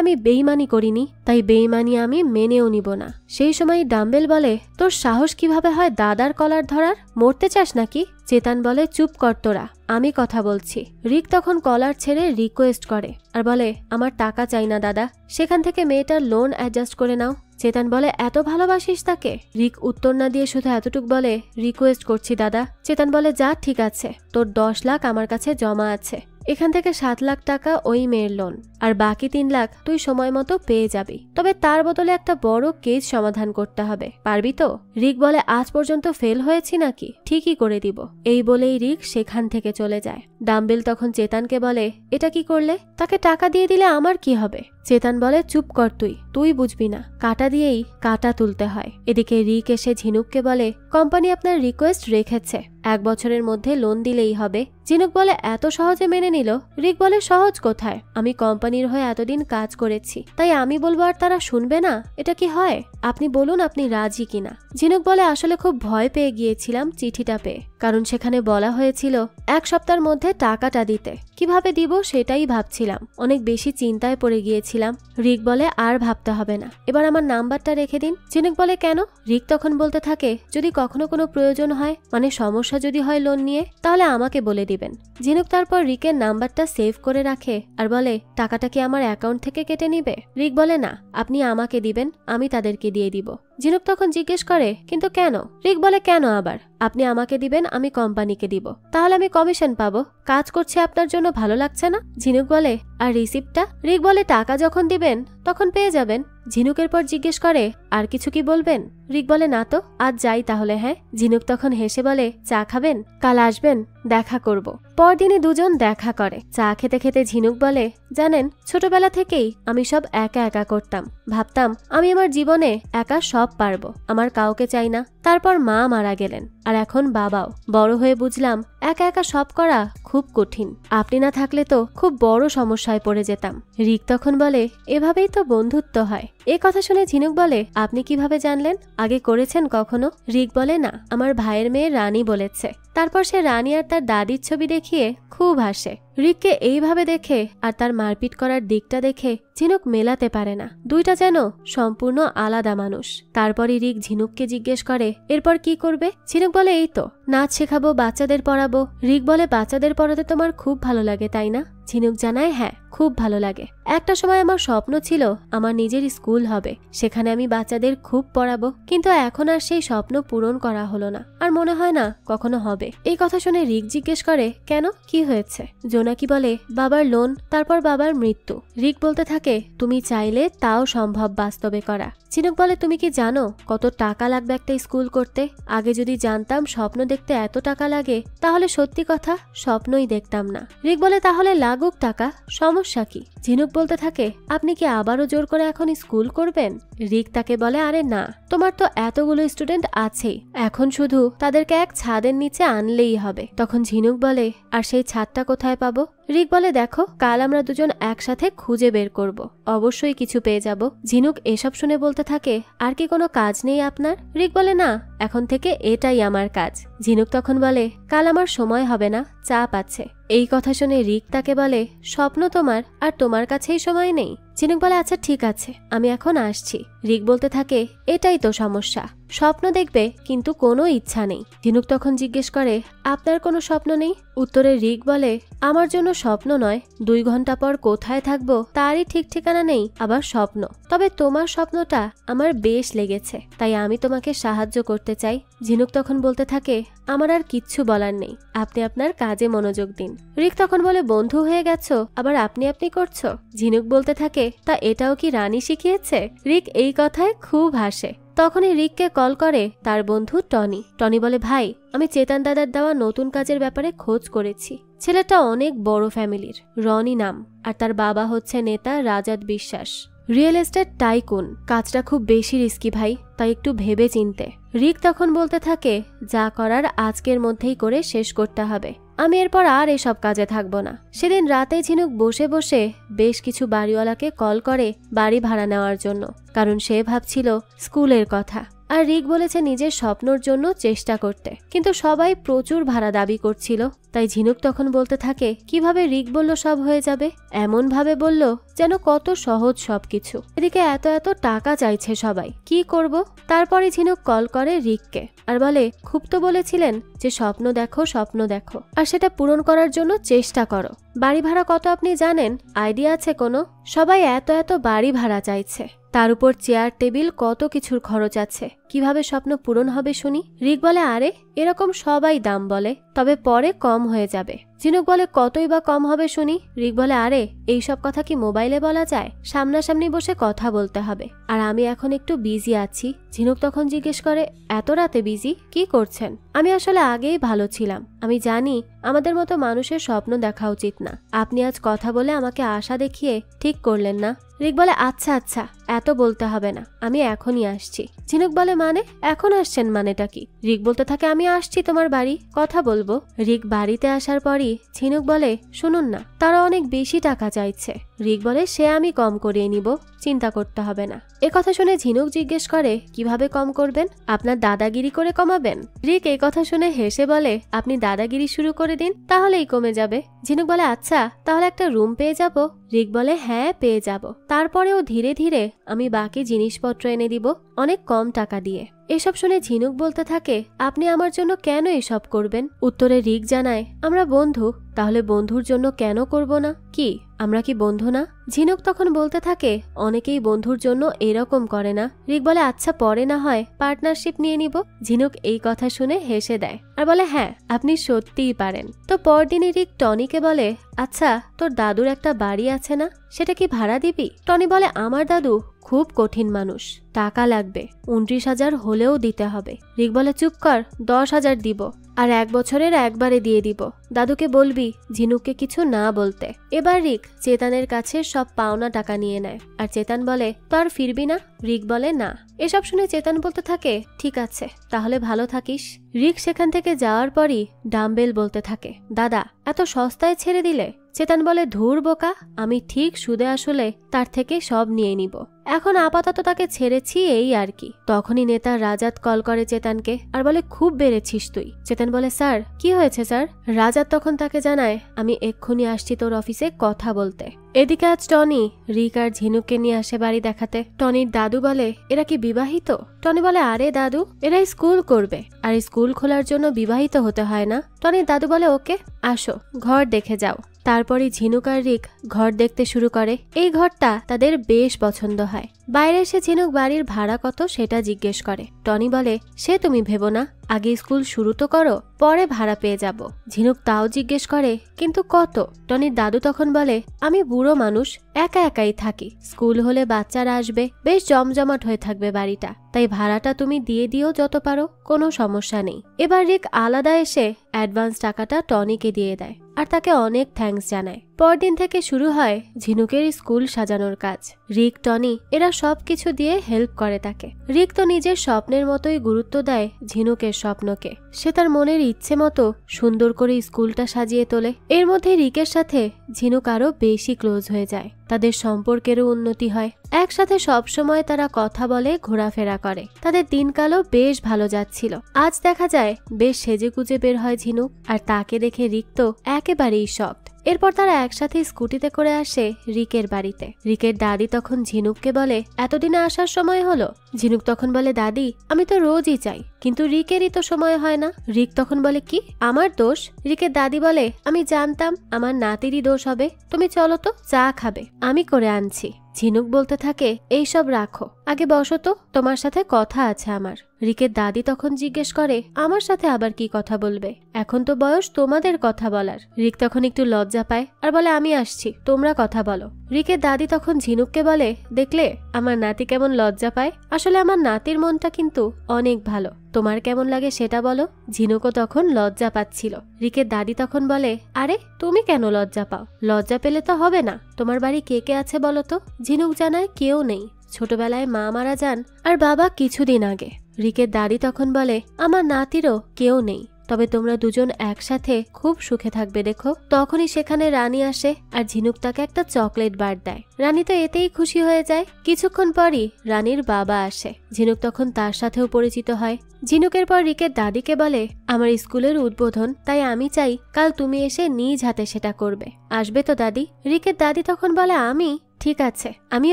আমি বেইমানি করিনি, তাই বেইমানি আমি মেনেও নিব না। সেই সময় ডাম্বেল বলে তোর সাহস কিভাবে হয় দাদার কলার ধরার, মরতে চাস নাকি? চেতন বলে চুপ কর তোরা, আমি কথা বলছি। রিক তখন কলার ছেড়ে রিকোয়েস্ট করে আর বলে আমার টাকা চাই না দাদা, সেখান থেকে মেয়েটার লোন অ্যাডজাস্ট করে নাও। চেতন বলে এত ভালোবাসিস তাকে? রিক উত্তর না দিয়ে শুধু এতটুক বলে রিকোয়েস্ট করছি দাদা। চেতন বলে যা ঠিক আছে, তোর 10 লাখ আমার কাছে জমা আছে, এখান থেকে 7 লাখ টাকা ওই মেয়ের লোন, আর বাকি 3 লাখ তুই সময় মতো পেয়ে যাবি, তবে তার বদলে একটা বড় কেস সমাধান করতে হবে, পারবি তো? রিক বলে আজ পর্যন্ত ফেল হয়েছি নাকি, ঠিকই করে দিব। এই বলেই রিক সেখান থেকে চলে যায়। ডাম্বেল তখন চেতনকে বলে এটা কি করলে, তাকে টাকা দিয়ে দিলে আমার কি হবে? চেতন বলে চুপ কর, তুই বুঝবি না, কাটা দিয়েই কাটা তুলতে হয়। এদিকে রিক এসে ঝিনুককে বলে কোম্পানি আপনার রিকোয়েস্ট রেখেছে, 1 বছরের মধ্যে লোন দিলেই হবে। ঝিনুক বলে এত সহজে মেনে নিল? রিক বলে সহজ কোথায়, আমি কোম্পানির হয়ে এতদিন কাজ করেছি, তাই আমি বলবো আর তারা শুনবে না, এটা কি হয়? আপনি বলুন আপনি রাজি কিনা। ঝিনুক বলে আসলে খুব ভয় পেয়ে গিয়েছিলাম চিঠিটা পেয়ে, কারণ সেখানে বলা হয়েছিল 1 সপ্তাহের মধ্যে টাকাটা দিতে, কিভাবে দিব সেটাই ভাবছিলাম, অনেক বেশি চিন্তায় পড়ে গিয়েছিলাম। রিক বলে আর ভাবতে হবে না, এবার আমার নাম্বারটা রেখে দিন। ঝিনুক বলে কেন? রিক তখন বলতে থাকে যদি কখনো কোনো প্রয়োজন হয়, মানে সমস্যা যদি হয় লোন নিয়ে, তাহলে আমাকে বলে দিবেন। ঝিনুক তারপর রিকের নাম্বারটা সেভ করে রাখে আর বলে টাকাটা কি আমার অ্যাকাউন্ট থেকে কেটে নিবে? রিক বলে না, আপনি আমাকে দিবেন, আমি তাদেরকে দিয়ে দিব। ঝিনুক তখন জিজ্ঞেস করে কিন্তু কেন? রিক বলে কেন আবার, আপনি আমাকে দিবেন, আমি কোম্পানিকে দিব, তাহলে আমি কমিশন পাবো, কাজ করছে আপনার জন্য ভালো লাগছে না? ঝিনুক বলে আর রিসিপ্টটা? রিক বলে টাকা যখন দিবেন তখন পেয়ে যাবেন। ঝিনুকের পর জিজ্ঞেস করে আর কিছু কি বলবেন? রিক বলে না তো, আজ যাই তাহলে। হ্যাঁ। ঝিনুক তখন হেসে বলে চা খাবেন? কাল আসবেন, দেখা করব। পরদিনই দুজন দেখা করে। চা খেতে খেতে ঝিনুক বলে জানেন, ছোটবেলা থেকেই আমি সব একা একা করতাম, ভাবতাম আমি আমার জীবনে একা সব পারবো, আমার কাউকে চাই না। তারপর মা মারা গেলেন, আর এখন বাবাও। বড় হয়ে বুঝলাম একা একা সব করা খুব কঠিন, আপনি না থাকলে তো খুব বড় সমস্যায় পড়ে যেতাম। রিক তখন বলে এভাবেই তো বন্ধুত্ব হয়। এ কথা শুনে ঝিনুক বলে আপনি কিভাবে জানলেন, আগে করেছেন কখনো? রিক বলে না, আমার ভাইয়ের মেয়ে রানী বলেছে। তারপর সে রানী আর তার দাদির ছবি দেখিয়ে খুব হাসে। রিককে এইভাবে দেখে আর তার মারপিট করার দিকটা দেখে ঝিনুক মেলাতে পারে না, দুইটা যেন সম্পূর্ণ আলাদা মানুষ। তারপরই রিক ঝিনুককে জিজ্ঞেস করে এরপর কি করবে? ঝিনুক বলে এই তো নাচ শেখাবো, বাচ্চাদের পড়াবো। রিক বলে বাচ্চাদের পড়াতে তোমার খুব ভালো লাগে তাই না? ঝিনুক জানায় হ্যাঁ, খুব ভালো লাগে। একটা সময় আমার স্বপ্ন ছিল আমার নিজের স্কুল হবে, সেখানে আমি বাচ্চাদের খুব পড়াবো, কিন্তু এখন আর সেই স্বপ্ন পূরণ করা হলো না, আর মনে হয় না কখনো হবে। এই কথা শুনে রিক জিজ্ঞেস করে কেন, কি হয়েছে? জোনাকি বলে বাবার লোন, তারপর বাবার মৃত্যু। রিক বলতে থাকে তুমি চাইলে তাও সম্ভব বাস্তবে করা। ঝিনুক বলে তুমি কি জানো কত টাকা লাগবে একটা স্কুল করতে? আগে যদি জানতাম স্বপ্ন দেখতে এত টাকা লাগে, তাহলে সত্যি কথা স্বপ্নই দেখতাম না। রিক বলে তাহলে লাগুক টাকা, সমস্যা কি? ঝিনুক বলতে থাকে, আপনি কি আবারও জোর করে এখন স্কুল করবেন? রিক তাকে বলে, আরে না, তোমার তো এতগুলো স্টুডেন্ট আছেই, এখন শুধু তাদেরকে এক ছাদের নিচে আনলেই হবে। তখন ঝিনুক বলে, আর সেই ছাদটা কোথায় পাবো? রিক বলে, দেখো, কাল আমরা দুজন একসাথে খুঁজে বের করব, অবশ্যই কিছু পেয়ে যাব। ঝিনুক এসব শুনে বলতে থাকে, আর কি কোনো কাজ নেই আপনার? রিক বলে, না, এখন থেকে এটাই আমার কাজ। ঝিনুক তখন বলে, কাল আমার সময় হবে না, চাপ আছে। এই কথা শুনে রিক তাকে বলে, স্বপ্ন তোমার, আর তোমার কাছেই সময় নেই? ঝিনুক বলে, আচ্ছা ঠিক আছে, আমি এখন আসছি। রিক বলতে থাকে, এটাই তো সমস্যা, স্বপ্ন দেখবে কিন্তু কোনো ইচ্ছা নেই। ঝিনুক তখন জিজ্ঞেস করে, আপনার কোনো স্বপ্ন নেই? উত্তরে রিক বলে, আমার জন্য স্বপ্ন নয়, 2 ঘন্টা পর কোথায় থাকবো তারই ঠিক ঠিকানা নেই, আবার স্বপ্ন। তবে তোমার স্বপ্নটা আমার বেশ লেগেছে, তাই আমি তোমাকে সাহায্য করতে চাই। ঝিনুক তখন বলতে থাকে, আমার আর কিচ্ছু বলার নেই, আপনি আপনার কাজে মনোযোগ দিন। রিক তখন বলে, বন্ধু হয়ে গেছো, আবার আপনি আপনি করছো? ঝিনুক বলতে থাকে, তা এটাও কি রানী শিখিয়েছে? রিক এই কথায় খুব হাসে। তখনই রিককে কল করে তার বন্ধু টনি। টনি বলে, ভাই, আমি চেতন দাদার দেওয়া নতুন কাজের ব্যাপারে খোঁজ করেছি। ছেলেটা অনেক বড় ফ্যামিলির, রনি নাম, আর তার বাবা হচ্ছে নেতা রাজাত বিশ্বাস, রিয়েল এস্টেট টাইকুন। কাজটা খুব বেশি রিস্কি ভাই, তাই একটু ভেবে চিনতে। রিক তখন বলতে থাকে, যা করার আজকের মধ্যেই করে শেষ করতে হবে, আমি এরপর আর এসব কাজে থাকবো না। সেদিন রাতে ঝিনুক বসে বসে বেশ কিছু বাড়িওয়ালাকে কল করে বাড়ি ভাড়া নেওয়ার জন্য, কারণ সে ভাবছিল স্কুলের কথা। আর রিক বলেছে নিজের স্বপ্নর জন্য চেষ্টা করতে, কিন্তু সবাই প্রচুর ভাড়া দাবি করছিল। তাই ঝিনুক তখন বলতে থাকে, কিভাবে রিক বলল সব হয়ে যাবে, এমন ভাবে বলল যেন কত সহজ সবকিছু। এদিকে এত এত টাকা চাইছে সবাই, কি করব? তারপরে ঝিনুক কল করে রিককে আর বলে, খুব তো বলেছিলেন যে স্বপ্ন দেখো, স্বপ্ন দেখো, আর সেটা পূরণ করার জন্য চেষ্টা করো। বাড়ি ভাড়া কত আপনি জানেন? আইডিয়া আছে কোনো? সবাই এত এত বাড়ি ভাড়া চাইছে, তার উপর চেয়ার টেবিল, কত কিছুর খরচ আছে, কিভাবে স্বপ্ন পূরণ হবে শুনি? রিক বলে, আরে এরকম সবাই দাম বলে, তবে পরে কম হয়ে যাবে। ঝিনুক বলে, কতই বা কম হবে শুনি? রিক বলে, আরে এইসব কথা কি মোবাইলে বলা যায়? সামনাসামনি বসে কথা বলতে হবে, আর আমি এখন একটু বিজি আছি। ঝিনুক তখন জিজ্ঞেস করে, এত রাতে বিজি কি করছেন? আমি আসলে আগেই ভালো ছিলাম, আমি জানি আমাদের মতো মানুষের স্বপ্ন দেখা উচিত না, আপনি আজ কথা বলে আমাকে আশা দেখিয়ে ঠিক করলেন না। রিক বলে, আচ্ছা আচ্ছা, এত বলতে হবে না, আমি এখনই আসছি। ঝিনুক বলে, মানে এখন আসছেন মানেটা কি? রিক বলতে থাকে, আমি আসছি তোমার বাড়ি, কথা বলবো। রিক বাড়িতে আসার পরই ঝিনুক বলে, শুনুন না, তারা অনেক বেশি টাকা চাইছে। রিক বলে, সে আমি কম করিয়ে নিব, চিন্তা করতে হবে না। এ কথা শুনে ঝিনুক জিজ্ঞেস করে, কিভাবে কম করবেন? আপনার দাদাগিরি করে কমাবেন? রিক এই কথা শুনে হেসে বলে, আপনি দাদাগিরি শুরু করে দিন, তাহলেই কমে যাবে। ঝিনুক বলে, আচ্ছা তাহলে একটা রুম পেয়ে যাব? রিক বলে, হ্যাঁ পেয়ে যাব, তারপরেও ধীরে ধীরে আমি বাকি জিনিসপত্র এনে দিব, অনেক কম টাকা দিয়ে। এসব শুনে ঝিনুক বলতে থাকে, আপনি আমার জন্য কেন এসব করবেন? উত্তরে রিক জানায়, আমরা বন্ধু, তাহলে বন্ধুর জন্য কেন করব না? কি আমরা কি বন্ধু না? ঝিনুক তখন বলতে থাকে, অনেকেই বন্ধুর জন্য এরকম করে না। রিক বলে, আচ্ছা পরে না হয় পার্টনারশিপ নিয়ে নিব। ঝিনুক এই কথা শুনে হেসে দেয় আর বলে, হ্যাঁ আপনি সত্যিই পারেন। তো পরদিনই রিক টনিকে বলে, আচ্ছা তোর দাদুর একটা বাড়ি আছে না, সেটা কি ভাড়া দিবি? টনি বলে, আমার দাদু খুব কঠিন মানুষ, টাকা লাগবে, 29,000 হলেও দিতে হবে। রিক বলে, চুপ কর, 10,000 দিব, আর 1 বছরের একবারে দিয়ে দিব। দাদুকে বলবি ঝিনুককে কিছু না বলতে। এবার রিক চেতনের কাছে সব পাওনা টাকা নিয়ে নেয়, আর চেতন বলে, তো আর ফিরবি না? রিক বলে, না। এসব শুনে চেতন বলতে থাকে, ঠিক আছে তাহলে ভালো থাকিস। রিক সেখান থেকে যাওয়ার পরই ডাম্বেল বলতে থাকে, দাদা এত সস্তায় ছেড়ে দিলে? চেতন বলে, ধুর বোকা, আমি ঠিক সুদে আসলে তার থেকে সব নিয়ে নিব, এখন আপাতত তাকে ছেড়েছি, এই আর কি। তখনই নেতা রাজাত কল করে চেতনকে আর বলে, খুব বেড়েছিস তুই। চেতন বলে, স্যার কি হয়েছে স্যার? রাজাত তখন তাকে জানায়, আমি এক্ষুনি আসছি তোর অফিসে কথা বলতে। এদিকে আজ টনি রিক আর ঝিনুককে নিয়ে আসে বাড়ি দেখাতে। টনির দাদু বলে, এরা কি বিবাহিত? টনি বলে, আরে দাদু, এরা স্কুল করবে, আর স্কুল খোলার জন্য বিবাহিত হতে হয় না। টনির দাদু বলে, ওকে আসো, ঘর দেখে যাও। তারপরই ঝিনুক আর রিক ঘর দেখতে শুরু করে। এই ঘরটা তাদের বেশ পছন্দ হয়। বাইরে এসে ঝিনুক বাড়ির ভাড়া কত সেটা জিজ্ঞেস করে। টনি বলে, সে তুমি ভেবো না, আগে স্কুল শুরু তো করো, পরে ভাড়া পেয়ে যাব। ঝিনুক তাও জিজ্ঞেস করে, কিন্তু কত? টনির দাদু তখন বলে, আমি বুড়ো মানুষ, একা একাই থাকি, স্কুল হলে বাচ্চারা আসবে, বেশ জমজমাট হয়ে থাকবে বাড়িটা, তাই ভাড়াটা তুমি দিয়ে দিও যত পারো, কোনো সমস্যা নেই। এবার রিক আলাদা এসে অ্যাডভান্স টাকাটা টনিকে দিয়ে দেয় আর তাকে অনেক থ্যাঙ্কস জানায়। পরদিন থেকে শুরু হয় ঝিনুকের স্কুল সাজানোর কাজ। রিক, টনি এরা সবকিছু দিয়ে হেল্প করে তাকে। রিক তো নিজের স্বপ্নের মতোই গুরুত্ব দেয় ঝিনুকের স্বপ্নকে। সে তার মনের ইচ্ছে মতো সুন্দর করে স্কুলটা সাজিয়ে তোলে। এর মধ্যে রিকের সাথে ঝিনুক আরো বেশি ক্লোজ হয়ে যায়। তাদের সম্পর্কেরও উন্নতি হয়। একসাথে সবসময় তারা কথা বলে, ঘোরাফেরা করে। তাদের দিনকালও বেশ ভালো যাচ্ছিল। আজ দেখা যায় বেশ সেজেগুজে বের হয় ঝিনুক, আর তাকে দেখে রিক তো একেবারেই শকড। এরপর তারা একসাথে স্কুটিতে করে আসে রিকের বাড়িতে। রিকের দাদি তখন ঝিনুককে বলে, এতদিনে আসার সময় হলো? ঝিনুক তখন বলে, দাদি আমি তো রোজই চাই, কিন্তু রিকেরই তো সময় হয় না। রিক তখন বলে, কি আমার দোষ? রিকের দাদি বলে, আমি জানতাম আমার নাতিরই দোষ হবে। তুমি চলো তো, চা খাবে, আমি করে আনছি। ঝিনুক বলতে থাকে, এইসব রাখো, আগে বসো তো, তোমার সাথে কথা আছে আমার। রিকের দাদি তখন জিজ্ঞেস করে, আমার সাথে আবার কি কথা বলবে? এখন তো বয়স তোমাদের কথা বলার। রিক তখন একটু লজ্জা পায় আর বলে, আমি আসছি, তোমরা কথা বলো। রিকের দাদি তখন ঝিনুককে বলে, দেখলে আমার নাতি কেমন লজ্জা পায়? আসলে আমার নাতির মনটা কিন্তু অনেক ভালো, তোমার কেমন লাগে সেটা বলো। ঝিনুকও তখন লজ্জা পাচ্ছিল। রিকের দাদি তখন বলে, আরে তুমি কেন লজ্জা পাও? লজ্জা পেলে তো হবে না। তোমার বাড়ি কে কে আছে বলো তো? ঝিনুক জানায়, কেউ নেই, ছোটবেলায় মা মারা যান আর বাবা কিছুদিন আগে। রিকের দাদি তখন বলে, আমার নাতিরও কেউ নেই, তবে তোমরা দুজন একসাথে খুব সুখে থাকবে দেখো। তখনই সেখানে রানী আসে আর ঝিনুক তাকে একটা চকলেট বার দেয়। রানী তো এতেই খুশি হয়ে যায়। কিছুক্ষণ পরই রানীর বাবা আসে। ঝিনুক তখন তার সাথেও পরিচিত হয়। ঝিনুকের পর রিকের দাদিকে বলে, আমার স্কুলের উদ্বোধন, তাই আমি চাই কাল তুমি এসে নিজ হাতে সেটা করবে। আসবে তো দাদি? রিকের দাদি তখন বলে, আমি ঠিক আছে, আমি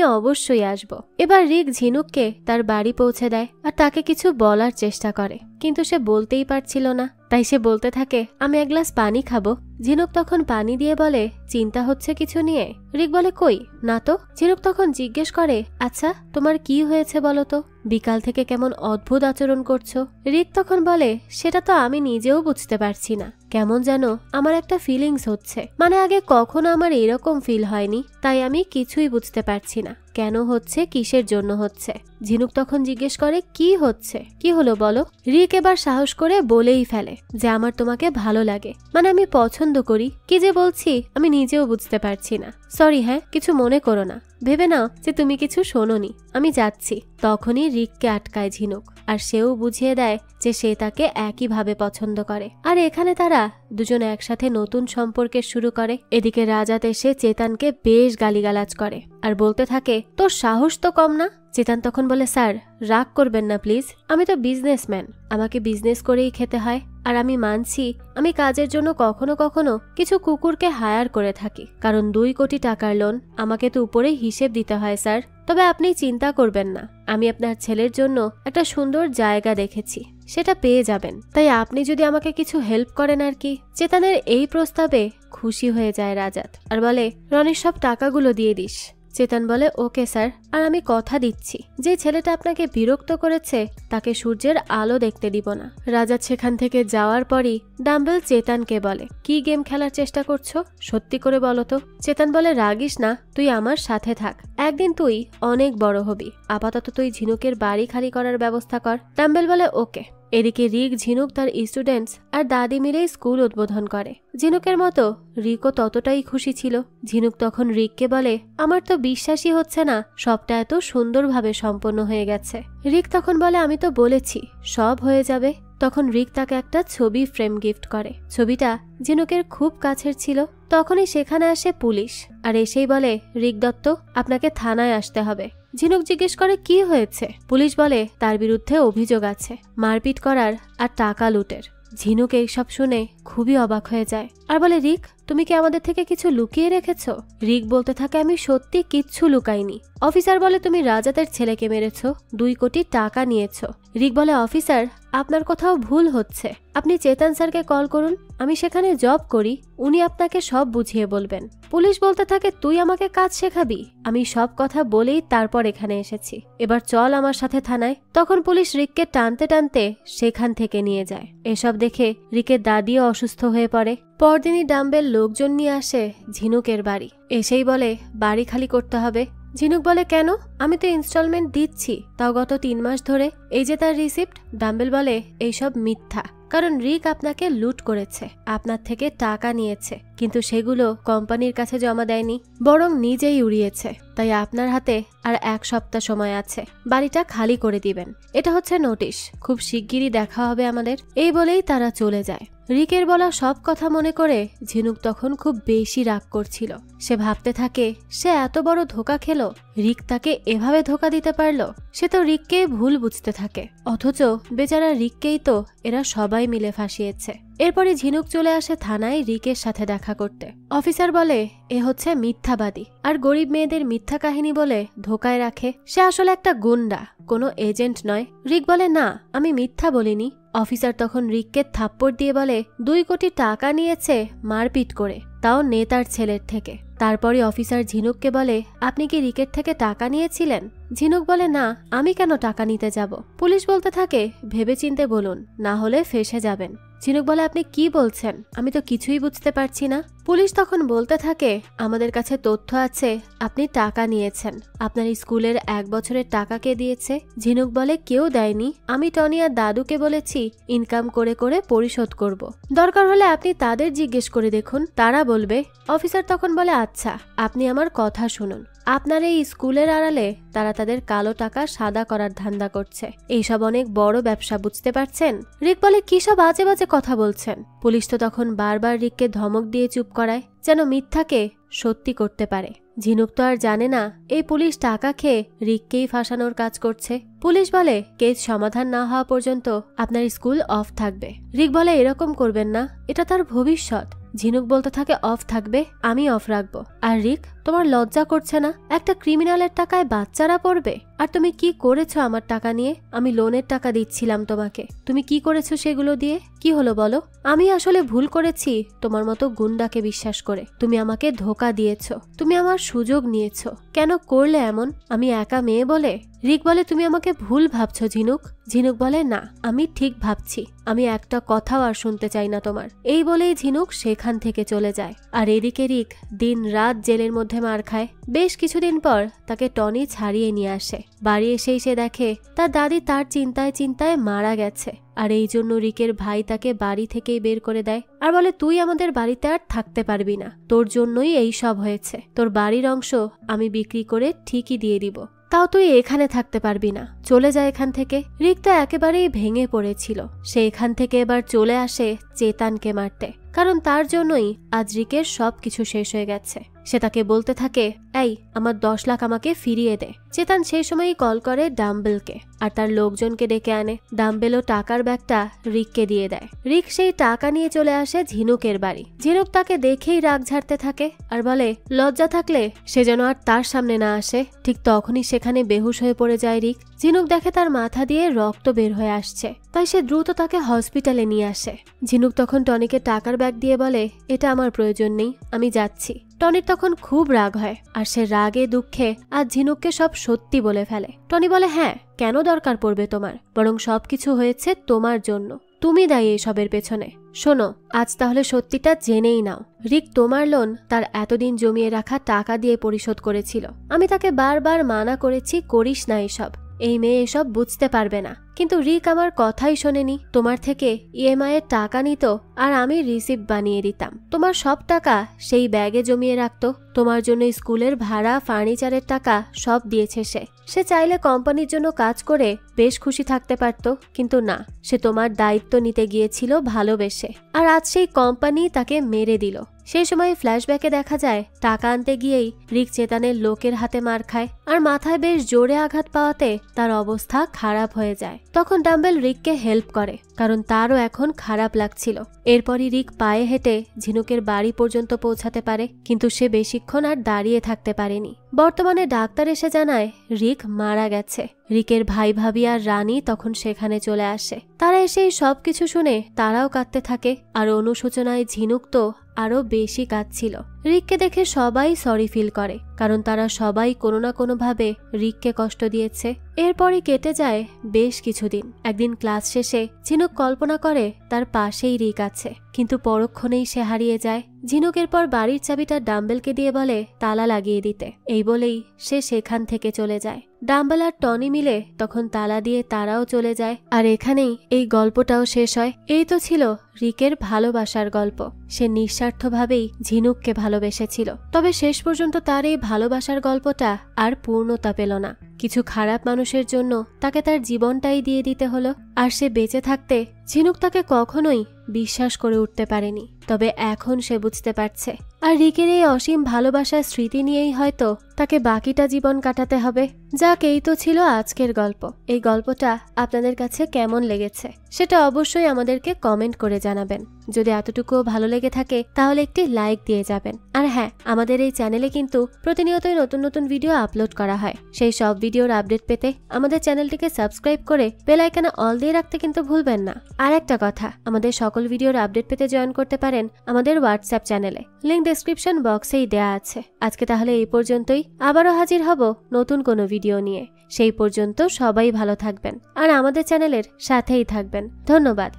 অবশ্যই আসব। এবার রিক ঝিনুককে তার বাড়ি পৌঁছে দেয় আর তাকে কিছু বলার চেষ্টা করে, কিন্তু সে বলতেই পারছিল না। তাই সে বলতে থাকে, আমি এক গ্লাস পানি খাবো। ঝিনুক তখন পানি দিয়ে বলে, চিন্তা হচ্ছে কিছু নিয়ে? রিক বলে, কই না তো। ঝিনুক তখন জিজ্ঞেস করে, আচ্ছা তোমার কি হয়েছে বলো তো? বিকাল থেকে কেমন অদ্ভুত আচরণ করছো। রিক তখন বলে, সেটা তো আমি নিজেও বুঝতে পারছি না, কেমন যেন আমার একটা ফিলিংস হচ্ছে, মানে আগে কখনো আমার এরকম ফিল হয়নি, তাই আমি কিছুই বুঝতে পারছি না কেন হচ্ছে, কিসের জন্য হচ্ছে। ঝিনুক তখন জিজ্ঞেস করে, কি হচ্ছে, কি হলো বলো। রিক এবার সাহস করে বলেই ফেলে যে আমার তোমাকে ভালো লাগে, মানে আমি পছন্দ করি। কি যে বলছি আমি নিজেও বুঝতে পারছি না, সরি, হ্যাঁ কিছু মনে করো না, ভেবে নাও যে তুমি কিছু শোনোনি, আমি যাচ্ছি। তখনই রিককে আটকায় ঝিনুক, আর সেও বুঝিয়ে দেয় যে সে তাকে একইভাবে পছন্দ করে। আর এখানে তারা দুজন একসাথে নতুন সম্পর্কে শুরু করে। এদিকে রাজাত এসে চেতানকে বেশ গালিগালাজ করে আর বলতে থাকে, তোর সাহস তো কম না। চেতান তখন বলে, স্যার রাগ করবেন না প্লিজ, আমি তো বিজনেসম্যান, আমাকে বিজনেস করেই খেতে হয়। আর আমি মানছি আমি কাজের জন্য কখনো কখনো কিছু কুকুরকে হায়ার করে থাকি, কারণ 2 কোটি টাকার লোন, আমাকে তো উপরে হিসেব দিতে হয় স্যার। তবে আপনি চিন্তা করবেন না, আমি আপনার ছেলের জন্য একটা সুন্দর জায়গা দেখেছি, সেটা পেয়ে যাবেন। তাই আপনি যদি আমাকে কিছু হেল্প করেন আর কি। চেতানের এই প্রস্তাবে খুশি হয়ে যায় রাজাত আর বলে, রনির সব টাকাগুলো দিয়ে দিস। চেতন বলে, ওকে স্যার, আর আমি কথা দিচ্ছি যে ছেলেটা আপনাকে বিরক্ত করেছে তাকে সূর্যের আলো দেখতে দিব না। রাজাত সেখান থেকে যাওয়ার পরই ডাম্বেল চেতনকে বলে, কি গেম খেলার চেষ্টা করছো, সত্যি করে বলো তো। চেতন বলে, রাগিস না, তুই আমার সাথে থাক, একদিন তুই অনেক বড় হবি, আপাতত তুই ঝিনুকের বাড়ি খালি করার ব্যবস্থা কর। ডাম্বেল বলে, ওকে। এদিকে রিক, ঝিনুক, তার স্টুডেন্টস আর দাদি মিলে স্কুল উদ্বোধন করে। ঝিনুকের মতো রিকও ততটাই খুশি ছিল। ঝিনুক তখন রিককে বলে, আমার তো বিশ্বাসই হচ্ছে না সবটা এত সুন্দরভাবে সম্পন্ন হয়ে গেছে। রিক তখন বলে, আমি তো বলেছি সব হয়ে যাবে। তখন রিক তাকে একটা ছবি ফ্রেম গিফট করে। ছবিটা ঝিনুকের খুব কাছের ছিল। তখনই সেখানে আসে পুলিশ আর এসেই বলে, রিক দত্ত আপনাকে থানায় আসতে হবে। ঝিনুক জিজ্ঞেস করে, কি হয়েছে? পুলিশ বলে, তার বিরুদ্ধে অভিযোগ আছে মারপিট করার আর টাকা লুটের। ঝিনুক এইসব শুনে খুবই অবাক হয়ে যায় আর বলে, রিক তুমি কি আমাদের থেকে কিছু লুকিয়ে রেখেছ? রিক বলতে থাকে, আমি সত্যি কিচ্ছু লুকাইনি। অফিসার বলে, তুমি রাজাতের ছেলেকে মেরেছ, 2 কোটি টাকা নিয়েছ। রিক বলে, অফিসার আপনার কোথাও ভুল হচ্ছে, আপনি চেতন স্যারকে কল করুন, আমি সেখানে জব করি, উনি আপনাকে সব বুঝিয়ে বলবেন। পুলিশ বলতে থাকে, তুই আমাকে কাজ শেখাবি? আমি সব কথা বলেই তারপর এখানে এসেছি, এবার চল আমার সাথে থানায়। তখন পুলিশ রিককে টানতে টানতে সেখান থেকে নিয়ে যায়। এসব দেখে রিকের দাদিও অসুস্থ হয়ে পড়ে। পরদিনই ডাম্বেল লোকজন নিয়ে আসে ঝিনুকের বাড়ি। এসেই বলে, বাড়ি খালি করতে হবে। ঝিনুক বলে, কেন? আমি তো ইনস্টলমেন্ট দিচ্ছি, তাও গত 3 মাস ধরে, এই যে তার রিসিপ্ট। ডাম্বেল বলে, এইসব মিথ্যা, কারণ রিক আপনাকে লুট করেছে, আপনার থেকে টাকা নিয়েছে, কিন্তু সেগুলো কোম্পানির কাছে জমা দেয়নি, বরং নিজেই উড়িয়েছে। তাই আপনার হাতে আর 1 সপ্তাহ সময় আছে, বাড়িটা খালি করে দিবেন। এটা হচ্ছে নোটিশ, খুব শিগগিরই দেখা হবে আমাদের। এই বলেই তারা চলে যায়। রিকের বলা সব কথা মনে করে ঝিনুক তখন খুব বেশি রাগ করছিল। সে ভাবতে থাকে সে এত বড় ধোঁকা খেলো, রিক তাকে এভাবে ধোঁকা দিতে পারলো। সে তো রিককে ভুল বুঝতে থাকে, অথচ বেচারা রিককেই তো এরা সবাই মিলে ফাঁসিয়েছে। এরপরে ঝিনুক চলে আসে থানায় রিকের সাথে দেখা করতে। অফিসার বলে এ হচ্ছে মিথ্যাবাদী আর গরিব মেয়েদের মিথ্যা কাহিনী বলে ধোকায় রাখে। সে আসলে একটা গুন্ডা, কোনো এজেন্ট নয়। রিক বলে না, আমি মিথ্যা বলিনি। অফিসার তখন রিককে থাপ্পড় দিয়ে বলে 2 কোটি টাকা নিয়েছে মারপিট করে, তাও নেতার ছেলের থেকে। তারপরে অফিসার ঝিনুককে বলে আপনি কি রিকের থেকে টাকা নিয়েছিলেন? ঝিনুক বলে না, আমি কেন টাকা নিতে যাব। পুলিশ বলতে থাকে ভেবেচিন্তে বলুন, না হলে ফেঁসে যাবেন। ঝিনুক বলে আপনি কি বলছেন, আমি তো কিছুই বুঝতে পারছি না। পুলিশ তখন বলতে থাকে আমাদের কাছে তথ্য আছে আপনি টাকা নিয়েছেন। আপনার স্কুলের 1 বছরের টাকা কে দিয়েছে? ঝিনুক বলে কেউ দেয়নি, আমি টনি আর দাদুকে বলেছি ইনকাম করে করে পরিশোধ করব। দরকার হলে আপনি তাদের জিজ্ঞেস করে দেখুন, তারা বলবে। অফিসার তখন বলে আচ্ছা, আপনি আমার কথা শুনুন। আপনার এই স্কুলের আড়ালে তারা তাদের কালো টাকা সাদা করার ধান্দা করছে, এইসব অনেক বড় ব্যবসা, বুঝতে পারছেন? রিক বলে কি সব বাজে বাজে কথা বলছেন। পুলিশ তো তখন বারবার রিককে ধমক দিয়ে চুপ করায়, যেন মিথ্যাকে সত্যি করতে পারে। ঝিনুক তো আর জানে না এই পুলিশ টাকা খেয়ে রিককেই ফাঁসানোর কাজ করছে। পুলিশ বলে কেস সমাধান না হওয়া পর্যন্ত আপনার স্কুল অফ থাকবে। রিক বলে এরকম করবেন না, এটা তার ভবিষ্যৎ। ঝিনুক বলতে থাকে অফ থাকবে, আমি অফ রাখবো। আর রিক, তোমার লজ্জা করছে না? একটা ক্রিমিনালের টাকায় বাচ্চারা পড়বে? আর তুমি কি করেছো আমার টাকা নিয়ে? আমি লোনের টাকা দিচ্ছিলাম তোমাকে, তুমি কি করেছো সেগুলো দিয়ে? কি হলো বলো? আমি আসলে ভুল করেছি তোমার মতো গুন্ডাকে বিশ্বাস করে। তুমি আমাকে ধোকা দিয়েছো, তুমি আমার সুযোগ নিয়েছো। কেন করলে এমন? আমি একা মেয়ে বলে? রিক বলে তুমি আমাকে ভুল ভাবছো ঝিনুক। ঝিনুক বলে না, আমি ঠিক ভাবছি, আমি একটা কথাও আর শুনতে চাই না তোমার। এই বলেই ঝিনুক সেখান থেকে চলে যায়। আর এদিকে রিক দিন রাত জেলের মধ্যে মার খায়। বেশ কিছুদিন পর তাকে টনি ছাড়িয়ে নিয়ে আসে। বাড়ি এসেই সে দেখে তার দাদি তার চিন্তায় চিন্তায় মারা গেছে। আর এই জন্য রিকের ভাই তাকে বাড়ি থেকেই বের করে দেয় আর বলে তুই আমাদের বাড়িতে আর থাকতে পারবি না, তোর জন্যই এই সব হয়েছে। তোর বাড়ির অংশ আমি বিক্রি করে ঠিকই দিয়ে দিব, তাও তুই এখানে থাকতে পারবি না, চলে যায় এখান থেকে। রিক তো একেবারেই ভেঙে পড়েছিল। সে এখান থেকে এবার চলে আসে চেতানকে মারতে, কারণ তার জন্যই আজ রিকের সবকিছু শেষ হয়ে গেছে। সে তাকে বলতে থাকে এই আমার 10 লাখ আমাকে ফিরিয়ে দে। চেতান সেই সময়ই কল করে ডাম্বেলকে আর তার লোকজনকে ডেকে আনে। ডাম্বেল ও টাকার ব্যাগটা রিককে দিয়ে দেয়। রিক সেই টাকা নিয়ে চলে আসে ঝিনুকের বাড়ি। ঝিনুক তাকে দেখেই রাগ ঝাড়তে থাকে আর বলে লজ্জা থাকলে সে যেন আর তার সামনে না আসে। ঠিক তখনই সেখানে বেহুশ হয়ে পড়ে যায় রিক। ঝিনুক দেখে তার মাথা দিয়ে রক্ত বের হয়ে আসছে, তাই সে দ্রুত তাকে হসপিটালে নিয়ে আসে। ঝিনুক তখন টনিকে টাকার ব্যাগ দিয়ে বলে এটা আমার প্রয়োজন নেই, আমি যাচ্ছি। টনির তখন খুব রাগ হয় আর সে রাগে দুঃখে আজ ঝিনুককে সব সত্যি বলে ফেলে। টনি বলে হ্যাঁ, কেন দরকার পড়বে তোমার, বরং সবকিছু হয়েছে তোমার জন্য, তুমি দায়ী এসবের পেছনে। শোনো, আজ তাহলে সত্যিটা জেনেই নাও। রিক তোমার লোন তার এতদিন জমিয়ে রাখা টাকা দিয়ে পরিশোধ করেছিল। আমি তাকে বারবার মানা করেছি করিস না এসব, এই মেয়ে এসব বুঝতে পারবে না, কিন্তু রিক আমার কথাই শোনেনি। তোমার থেকে ইএমআই এর টাকা নিত আর আমি রিসিপ্ট বানিয়ে দিতাম। তোমার সব টাকা সেই ব্যাগে জমিয়ে রাখতো। তোমার জন্য স্কুলের ভাড়া, ফার্নিচারের টাকা সব দিয়েছে সে। সে চাইলে কোম্পানির জন্য কাজ করে বেশ খুশি থাকতে পারত, কিন্তু না, সে তোমার দায়িত্ব নিতে গিয়েছিল ভালোবেসে। আর আজ সেই কোম্পানি তাকে মেরে দিল। সেই সময় ফ্ল্যাশব্যাকে দেখা যায় টাকা আনতে গিয়েই রিক চেতানের লোকের হাতে মার খায় আর মাথায় বেশ জোরে আঘাত পাওয়াতে তার অবস্থা খারাপ হয়ে যায়। তখন ডাম্বেল রিককে হেল্প করে, কারণ তারও এখন খারাপ লাগছিল। এরপরই রিক পায়ে হেঁটে ঝিনুকের বাড়ি পর্যন্ত পৌঁছাতে পারে, কিন্তু সে বেশিক্ষণ আর দাঁড়িয়ে থাকতে পারেনি। বর্তমানে ডাক্তার এসে জানায় রিক মারা গেছে। রিকের ভাই ভাবি আর রানী তখন সেখানে চলে আসে। তারা এসে সবকিছু শুনে তারাও কাঁদতে থাকে আর অনুশোচনায় ঝিনুক তো আরো বেশি কাঁদছিল। রিককে দেখে সবাই সরি ফিল করে, কারণ তারা সবাই কোনো না কোনোভাবে রিককে কষ্ট দিয়েছে। এরপরই কেটে যায় বেশ কিছুদিন। একদিন ক্লাস শেষে ঝিনুক কল্পনা করে তার পাশেই রিক আছে, কিন্তু পরক্ষণেই সে হারিয়ে যায়। ঝিনুক এরপর বাড়ির চাবিটা ডাম্বেলকে দিয়ে বলে তালা লাগিয়ে দিতে। এই বলেই সে সেখান থেকে চলে যায়। ডাম্বেল আর টনি মিলে তখন তালা দিয়ে তারাও চলে যায়। আর এখানেই এই গল্পটাও শেষ হয়। এই তো ছিল রিকের ভালোবাসার গল্প। সে নিঃস্বার্থভাবেই ঝিনুককে ভালোবেসেছিল, তবে শেষ পর্যন্ত তার এই ভালোবাসার গল্পটা আর পূর্ণতা পেল না। কিছু খারাপ মানুষের জন্য তাকে তার জীবনটাই দিয়ে দিতে হলো। আর সে বেঁচে থাকতে ঝিনুক তাকে কখনোই বিশ্বাস করে উঠতে পারেনি, তবে এখন সে বুঝতে পারছে। আর রিকের এই অসীম ভালোবাসার স্মৃতি নিয়েই হয়তো তাকে বাকিটা জীবন কাটাতে হবে। যাক, এই তো ছিল আজকের গল্প। এই গল্পটা আপনাদের কাছে কেমন লেগেছে সেটা অবশ্যই আমাদেরকে কমেন্ট করে জানাবেন। যদি এতটুকুও ভালো লেগে থাকে তাহলে একটি লাইক দিয়ে যাবেন। আর হ্যাঁ, আমাদের এই চ্যানেলে কিন্তু প্রতিনিয়তই নতুন নতুন ভিডিও আপলোড করা হয়। সেই সব ভিডিওর আপডেট পেতে আমাদের চ্যানেলটিকে সাবস্ক্রাইব করে বেল আইকনে অল দিয়ে রাখতে কিন্তু ভুলবেন না। আর একটা কথা, আমাদের সকল ভিডিওর আপডেট পেতে জয়েন করতে পারেন আমাদের হোয়াটসঅ্যাপ চ্যানেলে, লিংক ডেসক্রিপশন বক্সেই দেয়া আছে। আজকে তাহলে এই পর্যন্তই, আবারও হাজির হব নতুন কোনো ভিডিও নিয়ে। সেই পর্যন্ত সবাই ভালো থাকবেন আর আমাদের চ্যানেলের সাথেই থাকবেন। ধন্যবাদ।